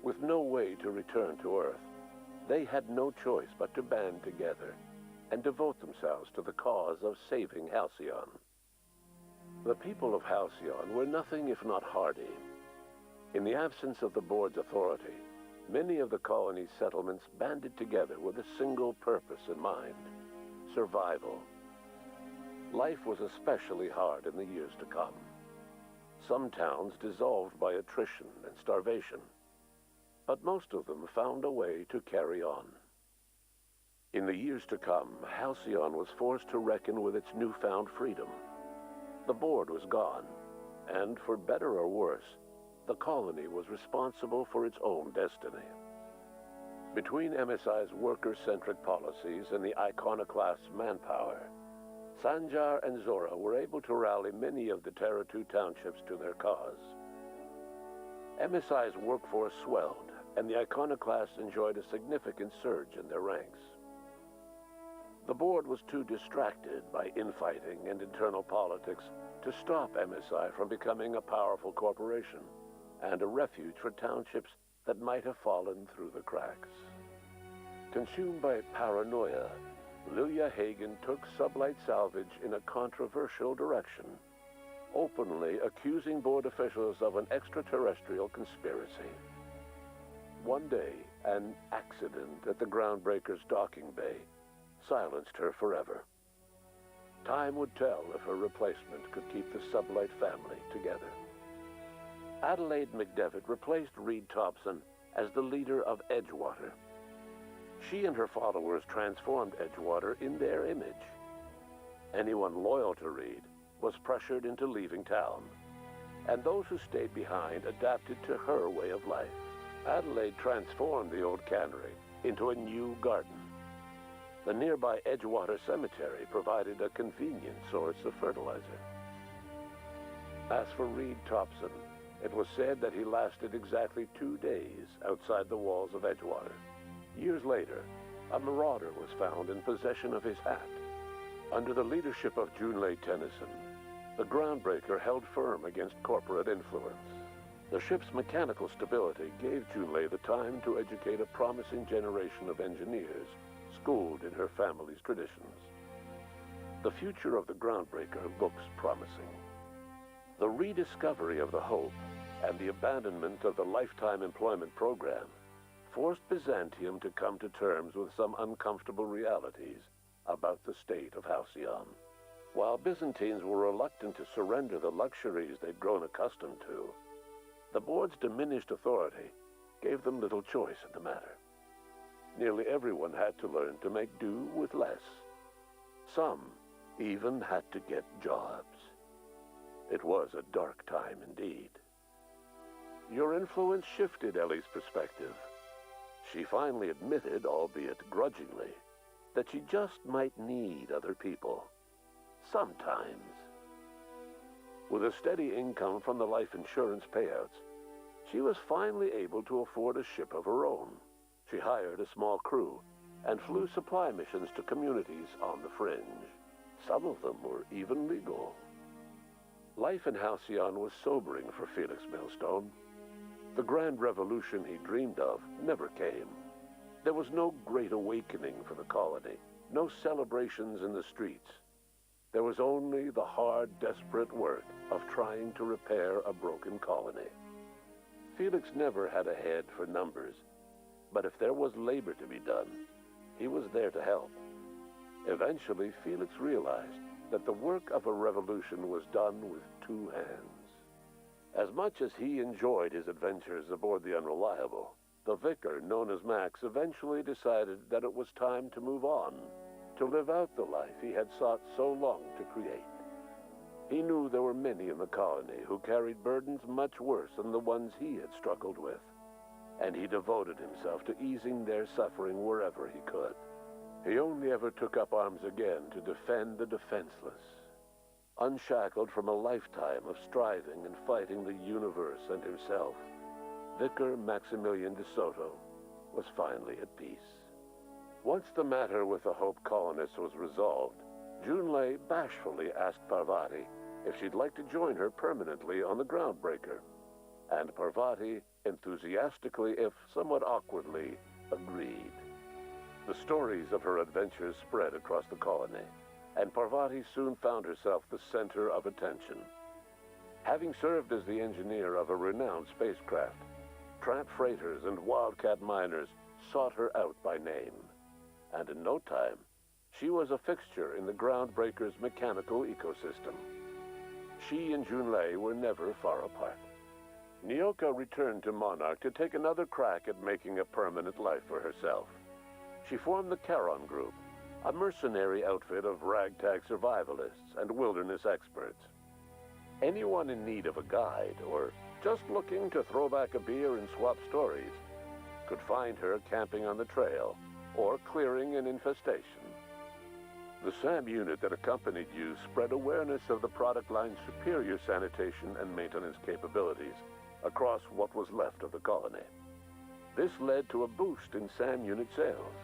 With no way to return to Earth, they had no choice but to band together and devote themselves to the cause of saving Halcyon. The people of Halcyon were nothing if not hardy. In the absence of the board's authority, many of the colony's settlements banded together with a single purpose in mind: survival. Life was especially hard in the years to come. Some towns dissolved by attrition and starvation, but most of them found a way to carry on. In the years to come, Halcyon was forced to reckon with its newfound freedom. The board was gone, and for better or worse, the colony was responsible for its own destiny. Between MSI's worker-centric policies and the iconoclast's manpower, Sanjar and Zora were able to rally many of the Terra 2 townships to their cause. MSI's workforce swelled, and the iconoclasts enjoyed a significant surge in their ranks. The board was too distracted by infighting and internal politics to stop MSI from becoming a powerful corporation and a refuge for townships that might have fallen through the cracks. Consumed by paranoia, Lilia Hagen took Sublight Salvage in a controversial direction, openly accusing board officials of an extraterrestrial conspiracy. One day, an accident at the Groundbreaker's docking bay silenced her forever. Time would tell if her replacement could keep the Sublight family together. Adelaide McDevitt replaced Reed Thompson as the leader of Edgewater. She and her followers transformed Edgewater in their image. Anyone loyal to Reed was pressured into leaving town, and those who stayed behind adapted to her way of life. Adelaide transformed the old cannery into a new garden. The nearby Edgewater Cemetery provided a convenient source of fertilizer. As for Reed Thompson, it was said that he lasted exactly 2 days outside the walls of Edgewater. Years later, a marauder was found in possession of his hat. Under the leadership of Junlei Tennyson, the Groundbreaker held firm against corporate influence. The ship's mechanical stability gave Junlei the time to educate a promising generation of engineers schooled in her family's traditions. The future of the Groundbreaker looks promising. The rediscovery of the Hope and the abandonment of the lifetime employment program forced Byzantium to come to terms with some uncomfortable realities about the state of Halcyon. While Byzantines were reluctant to surrender the luxuries they'd grown accustomed to, the board's diminished authority gave them little choice in the matter. Nearly everyone had to learn to make do with less. Some even had to get jobs. It was a dark time indeed. Your influence shifted Ellie's perspective. She finally admitted, albeit grudgingly, that she just might need other people. Sometimes. With a steady income from the life insurance payouts, she was finally able to afford a ship of her own. She hired a small crew and flew supply missions to communities on the fringe. Some of them were even legal. Life in Halcyon was sobering for Felix Millstone. The grand revolution he dreamed of never came. There was no great awakening for the colony, no celebrations in the streets. There was only the hard, desperate work of trying to repair a broken colony. Felix never had a head for numbers, but if there was labor to be done, he was there to help. Eventually, Felix realized that the work of a revolution was done with two hands. As much as he enjoyed his adventures aboard the Unreliable, the vicar, known as Max, eventually decided that it was time to move on, to live out the life he had sought so long to create. He knew there were many in the colony who carried burdens much worse than the ones he had struggled with, and he devoted himself to easing their suffering wherever he could. He only ever took up arms again to defend the defenseless. Unshackled from a lifetime of striving and fighting the universe and himself, Vicar Maximilian de Soto was finally at peace. Once the matter with the Hope colonists was resolved, Junlei bashfully asked Parvati if she'd like to join her permanently on the Groundbreaker, and Parvati enthusiastically, if somewhat awkwardly, agreed. The stories of her adventures spread across the colony, and Parvati soon found herself the center of attention. Having served as the engineer of a renowned spacecraft, tramp freighters and wildcat miners sought her out by name, and in no time, she was a fixture in the Groundbreaker's mechanical ecosystem. She and Junlei were never far apart. Nyoka returned to Monarch to take another crack at making a permanent life for herself. She formed the Charon Group, a mercenary outfit of ragtag survivalists and wilderness experts. Anyone in need of a guide, or just looking to throw back a beer and swap stories, could find her camping on the trail or clearing an infestation. The SAM unit that accompanied you spread awareness of the product line's superior sanitation and maintenance capabilities across what was left of the colony. This led to a boost in SAM unit sales.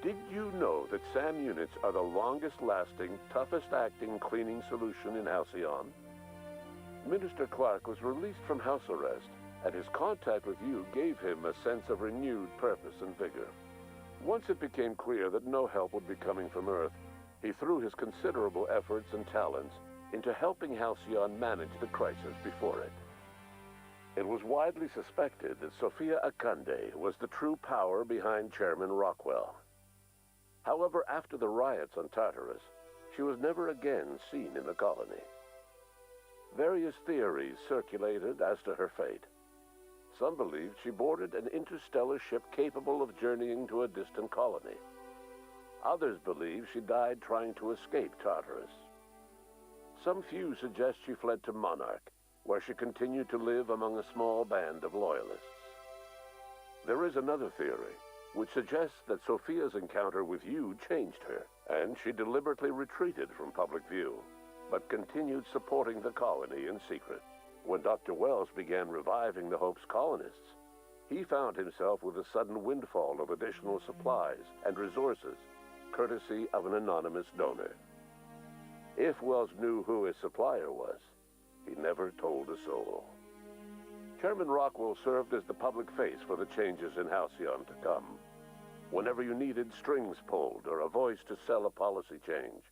Did you know that SAM units are the longest-lasting, toughest-acting cleaning solution in Halcyon? Minister Clark was released from house arrest, and his contact with you gave him a sense of renewed purpose and vigor. Once it became clear that no help would be coming from Earth, he threw his considerable efforts and talents into helping Halcyon manage the crisis before it. It was widely suspected that Sophia Akande was the true power behind Chairman Rockwell. However, after the riots on Tartarus, she was never again seen in the colony. Various theories circulated as to her fate. Some believed she boarded an interstellar ship capable of journeying to a distant colony. Others believe she died trying to escape Tartarus. Some few suggest she fled to Monarch, where she continued to live among a small band of loyalists. There is another theory, which suggests that Sophia's encounter with you changed her, and she deliberately retreated from public view, but continued supporting the colony in secret. When Dr. Wells began reviving the Hope's colonists, he found himself with a sudden windfall of additional supplies and resources, courtesy of an anonymous donor. If Wells knew who his supplier was, he never told a soul. Chairman Rockwell served as the public face for the changes in Halcyon to come. Whenever you needed strings pulled or a voice to sell a policy change,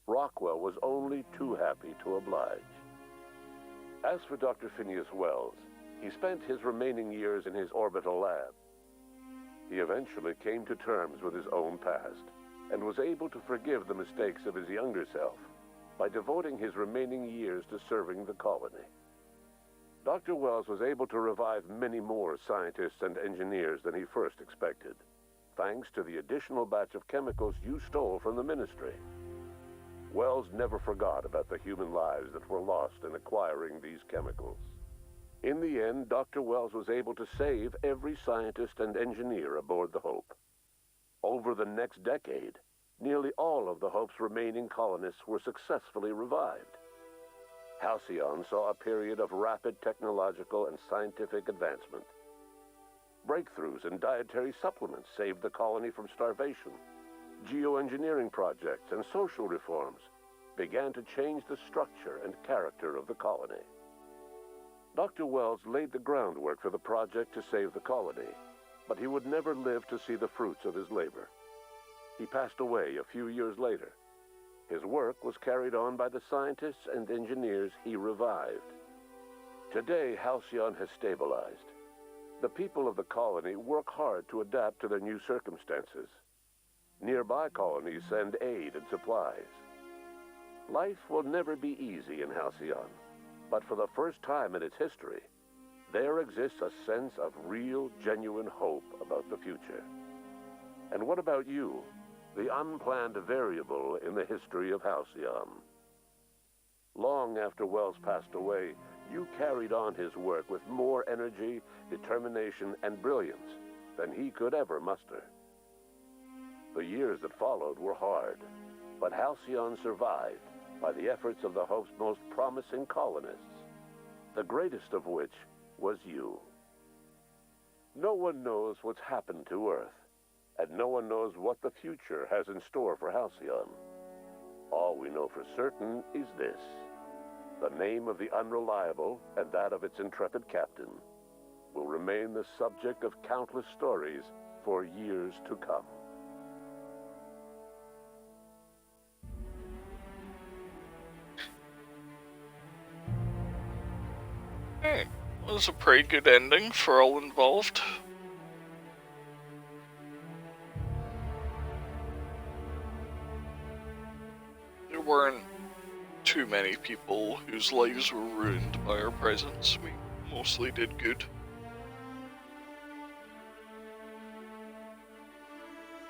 Rockwell was only too happy to oblige. As for Dr. Phineas Wells, he spent his remaining years in his orbital lab. He eventually came to terms with his own past and was able to forgive the mistakes of his younger self by devoting his remaining years to serving the colony. Dr. Wells was able to revive many more scientists and engineers than he first expected, thanks to the additional batch of chemicals you stole from the Ministry. Wells never forgot about the human lives that were lost in acquiring these chemicals. In the end, Dr. Wells was able to save every scientist and engineer aboard the Hope. Over the next decade, nearly all of the Hope's remaining colonists were successfully revived. Halcyon saw a period of rapid technological and scientific advancement. Breakthroughs in dietary supplements saved the colony from starvation. Geoengineering projects and social reforms began to change the structure and character of the colony. Dr. Wells laid the groundwork for the project to save the colony, but he would never live to see the fruits of his labor. He passed away a few years later. His work was carried on by the scientists and engineers he revived. Today, Halcyon has stabilized. The people of the colony work hard to adapt to their new circumstances. Nearby colonies send aid and supplies. Life will never be easy in Halcyon, but for the first time in its history, there exists a sense of real, genuine hope about the future. And what about you, the unplanned variable in the history of Halcyon? Long after Wells passed away, you carried on his work with more energy, determination, and brilliance than he could ever muster. The years that followed were hard, but Halcyon survived by the efforts of the Hope's most promising colonists, the greatest of which was you. No one knows what's happened to Earth, and no one knows what the future has in store for Halcyon. All we know for certain is this: the name of the Unreliable and that of its intrepid captain will remain the subject of countless stories for years to come. Hey, that was a pretty good ending for all involved. There weren't too many people whose lives were ruined by our presence. We mostly did good.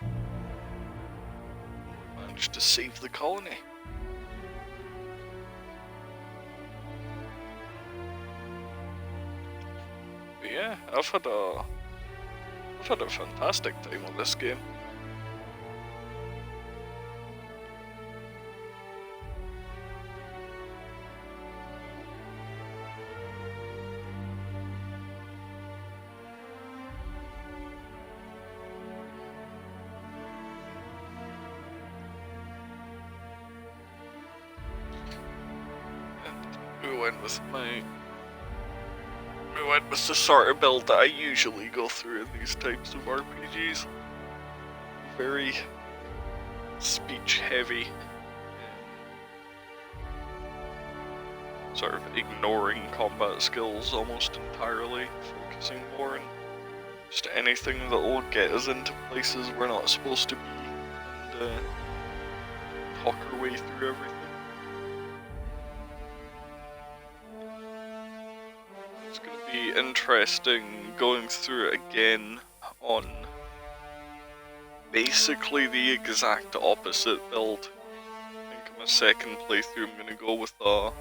We managed to save the colony. But yeah, I've had a fantastic time with this game. We went with the sort of build that I usually go through in these types of RPGs. Very speech heavy. Sort of ignoring combat skills almost entirely, focusing more on just anything that will get us into places we're not supposed to be, and talk our way through everything. It's going to be interesting going through it again on basically the exact opposite build. I think in my second playthrough I'm going to go with a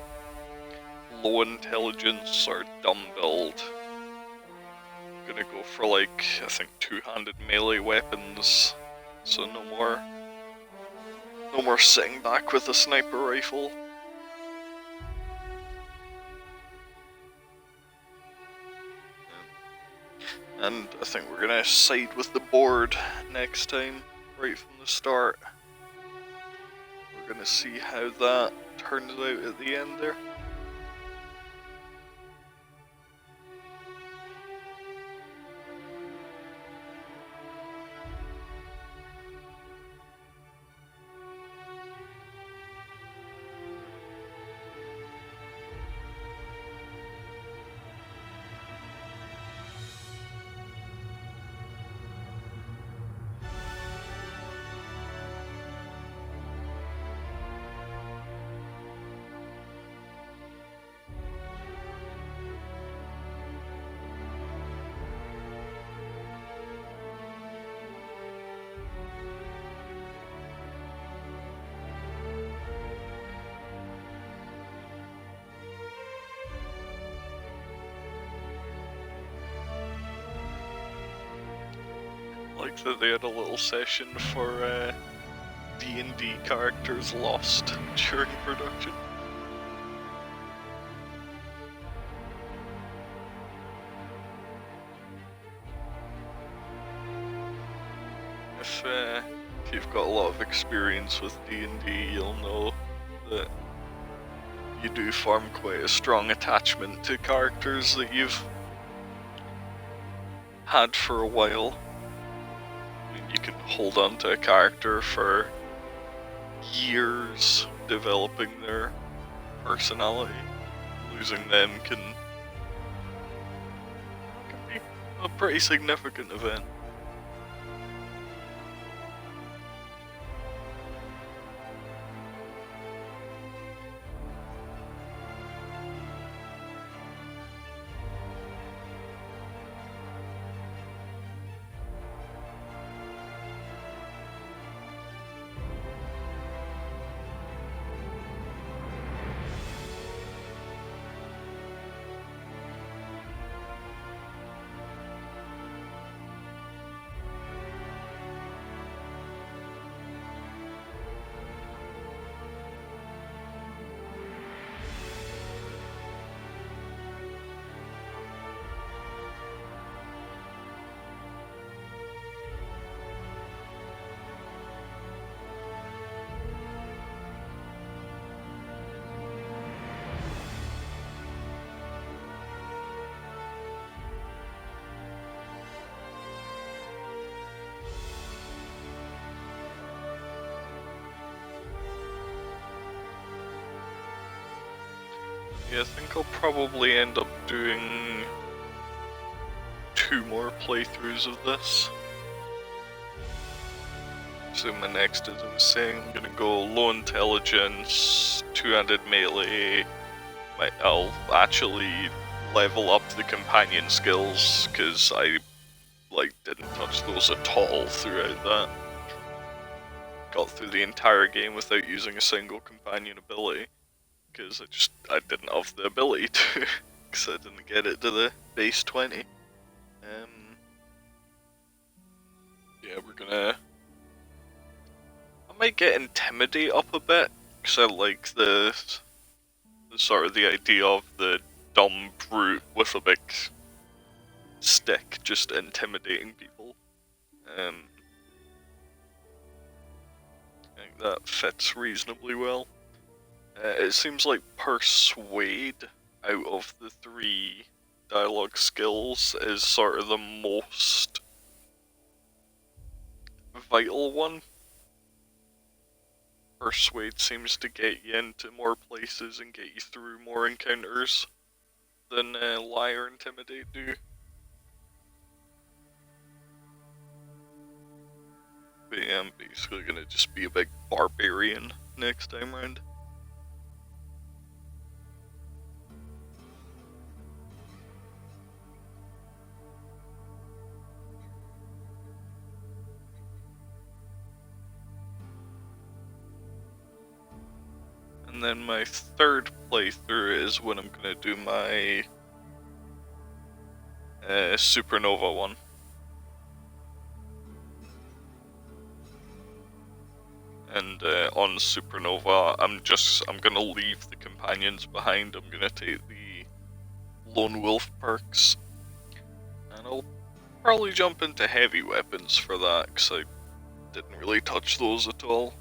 low intelligence or dumb build. I'm going to go for like, I think, two-handed melee weapons, so no more sitting back with a sniper rifle. And I think we're gonna side with the board next time, right from the start. We're gonna see how that turns out at the end there. Like that they had a little session for D&D characters lost during production. If you've got a lot of experience with D&D, you'll know that you do form quite a strong attachment to characters that you've had for a while. And you can hold on to a character for years, developing their personality. Losing them can be a pretty significant event. Yeah, I think I'll probably end up doing 2 more playthroughs of this. So my next, as I was saying, I'm gonna go low intelligence, 2-handed melee. I'll actually level up the companion skills, because I didn't touch those at all throughout that. Got through the entire game without using a single companion ability, because I didn't have the ability to, because I didn't get it to the base 20. Yeah, I might get Intimidate up a bit, because I like the sort of the idea of the dumb brute with a big stick just intimidating people. I think that fits reasonably well. It seems like Persuade, out of the 3 dialogue skills, is sort of the most vital one. Persuade seems to get you into more places and get you through more encounters than Lie or Intimidate do. But yeah, I'm basically gonna just be a big barbarian next time round. And then my 3rd playthrough is when I'm gonna do my Supernova one. And on Supernova, I'm gonna leave the companions behind. I'm gonna take the Lone Wolf perks, and I'll probably jump into heavy weapons for that, because I didn't really touch those at all.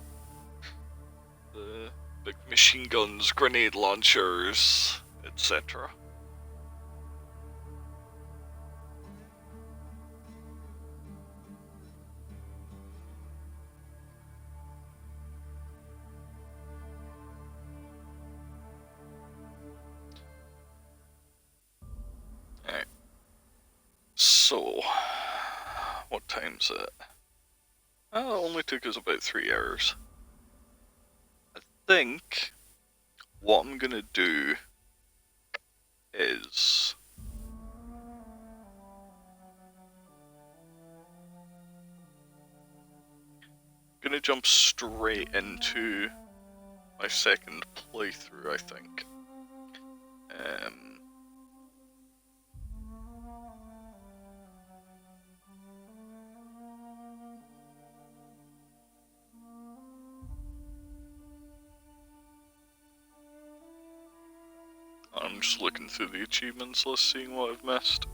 The big machine guns, grenade launchers, etc. Alright. So, what time's it? Oh, it only took us about 3 hours. I think what I'm gonna do is gonna jump straight into my 2nd playthrough, I think. I'm just looking through the achievements list, seeing what I've missed.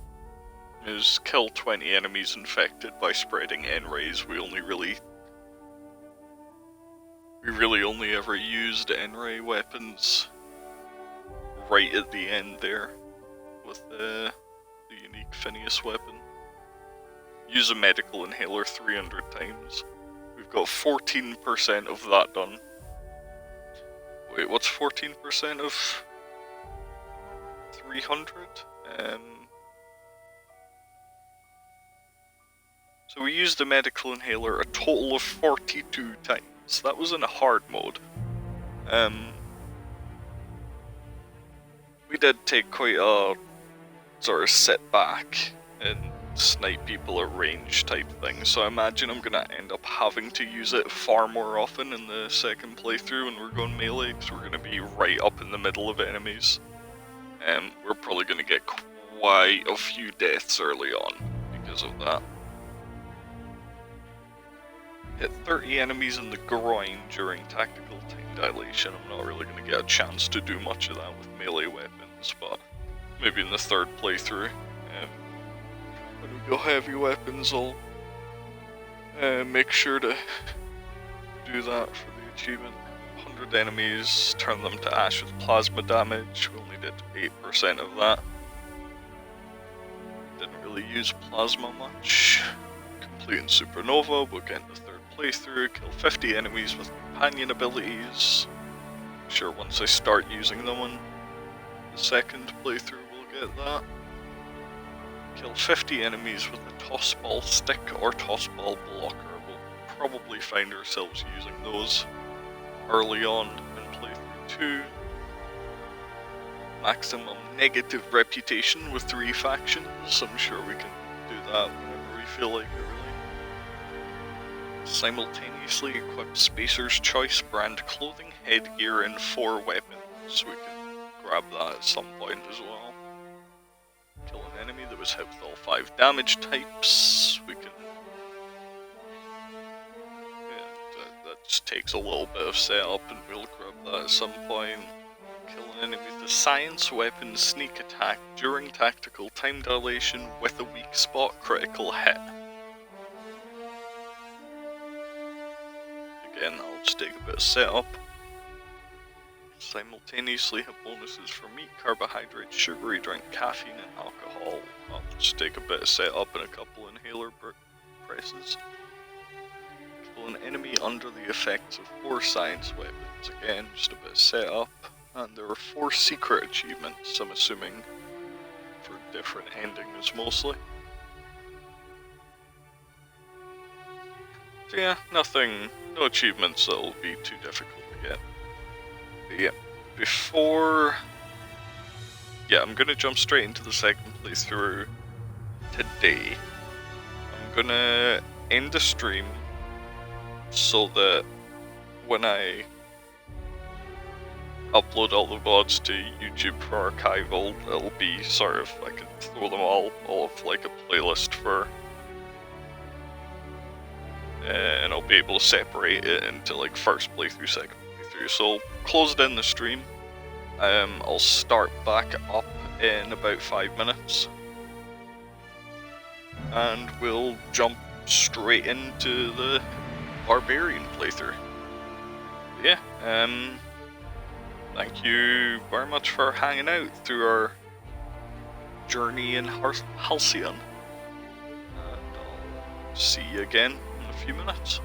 Is kill 20 enemies infected by spreading N-rays. We really only ever used N-ray weapons right at the end there with the unique Phineas weapon. Use a medical inhaler 300 times. We've got 14% of that done. Wait, what's 14% of 300? So we used the medical inhaler a total of 42 times. That was in a hard mode. We did take quite a sort of setback and snipe people at range type thing, so I imagine I'm gonna end up having to use it far more often in the second playthrough when we're going melee, because we're gonna be right up in the middle of enemies. We're probably gonna get quite a few deaths early on because of that. Hit 30 enemies in the groin during tactical time dilation. I'm not really going to get a chance to do much of that with melee weapons, but maybe in the third playthrough. When we go heavy weapons, I'll make sure to do that for the achievement. 100 enemies, turn them to ash with plasma damage. We only did 8% of that. Didn't really use plasma much. Completing Supernova, we'll get in the third playthrough, kill 50 enemies with companion abilities. Sure, once I start using them on the second playthrough we'll get that. Kill 50 enemies with a toss ball stick or toss ball blocker. We'll probably find ourselves using those early on in playthrough 2. Maximum negative reputation with 3 factions. I'm sure we can do that whenever we feel like it, really. Simultaneously equip Spacer's Choice brand clothing, headgear, and 4 weapons. We can grab that at some point as well. Kill an enemy that was hit with all 5 damage types. We can... yeah, that just takes a little bit of setup, and we'll grab that at some point. Kill an enemy with a science weapon sneak attack during tactical time dilation with a weak spot critical hit. Again, that'll just take a bit of setup. Simultaneously have bonuses for meat, carbohydrates, sugary drink, caffeine, and alcohol. That'll just take a bit of setup and a couple inhaler presses. Kill an enemy under the effects of 4 science weapons. Again, just a bit of setup. And there are 4 secret achievements, I'm assuming, for different endings mostly. So yeah, no achievements that'll be too difficult to get. But yeah, I'm gonna jump straight into the second playthrough today. I'm gonna end the stream so that when I upload all the VoDs to YouTube for archival, it'll be sort of, I can throw them all of like a playlist for, and I'll be able to separate it into like first playthrough, second playthrough. So I'll close it in the stream. I'll start back up in about 5 minutes, and we'll jump straight into the Barbarian playthrough. Yeah, thank you very much for hanging out through our journey in Halcyon. And I'll see you again in a few minutes.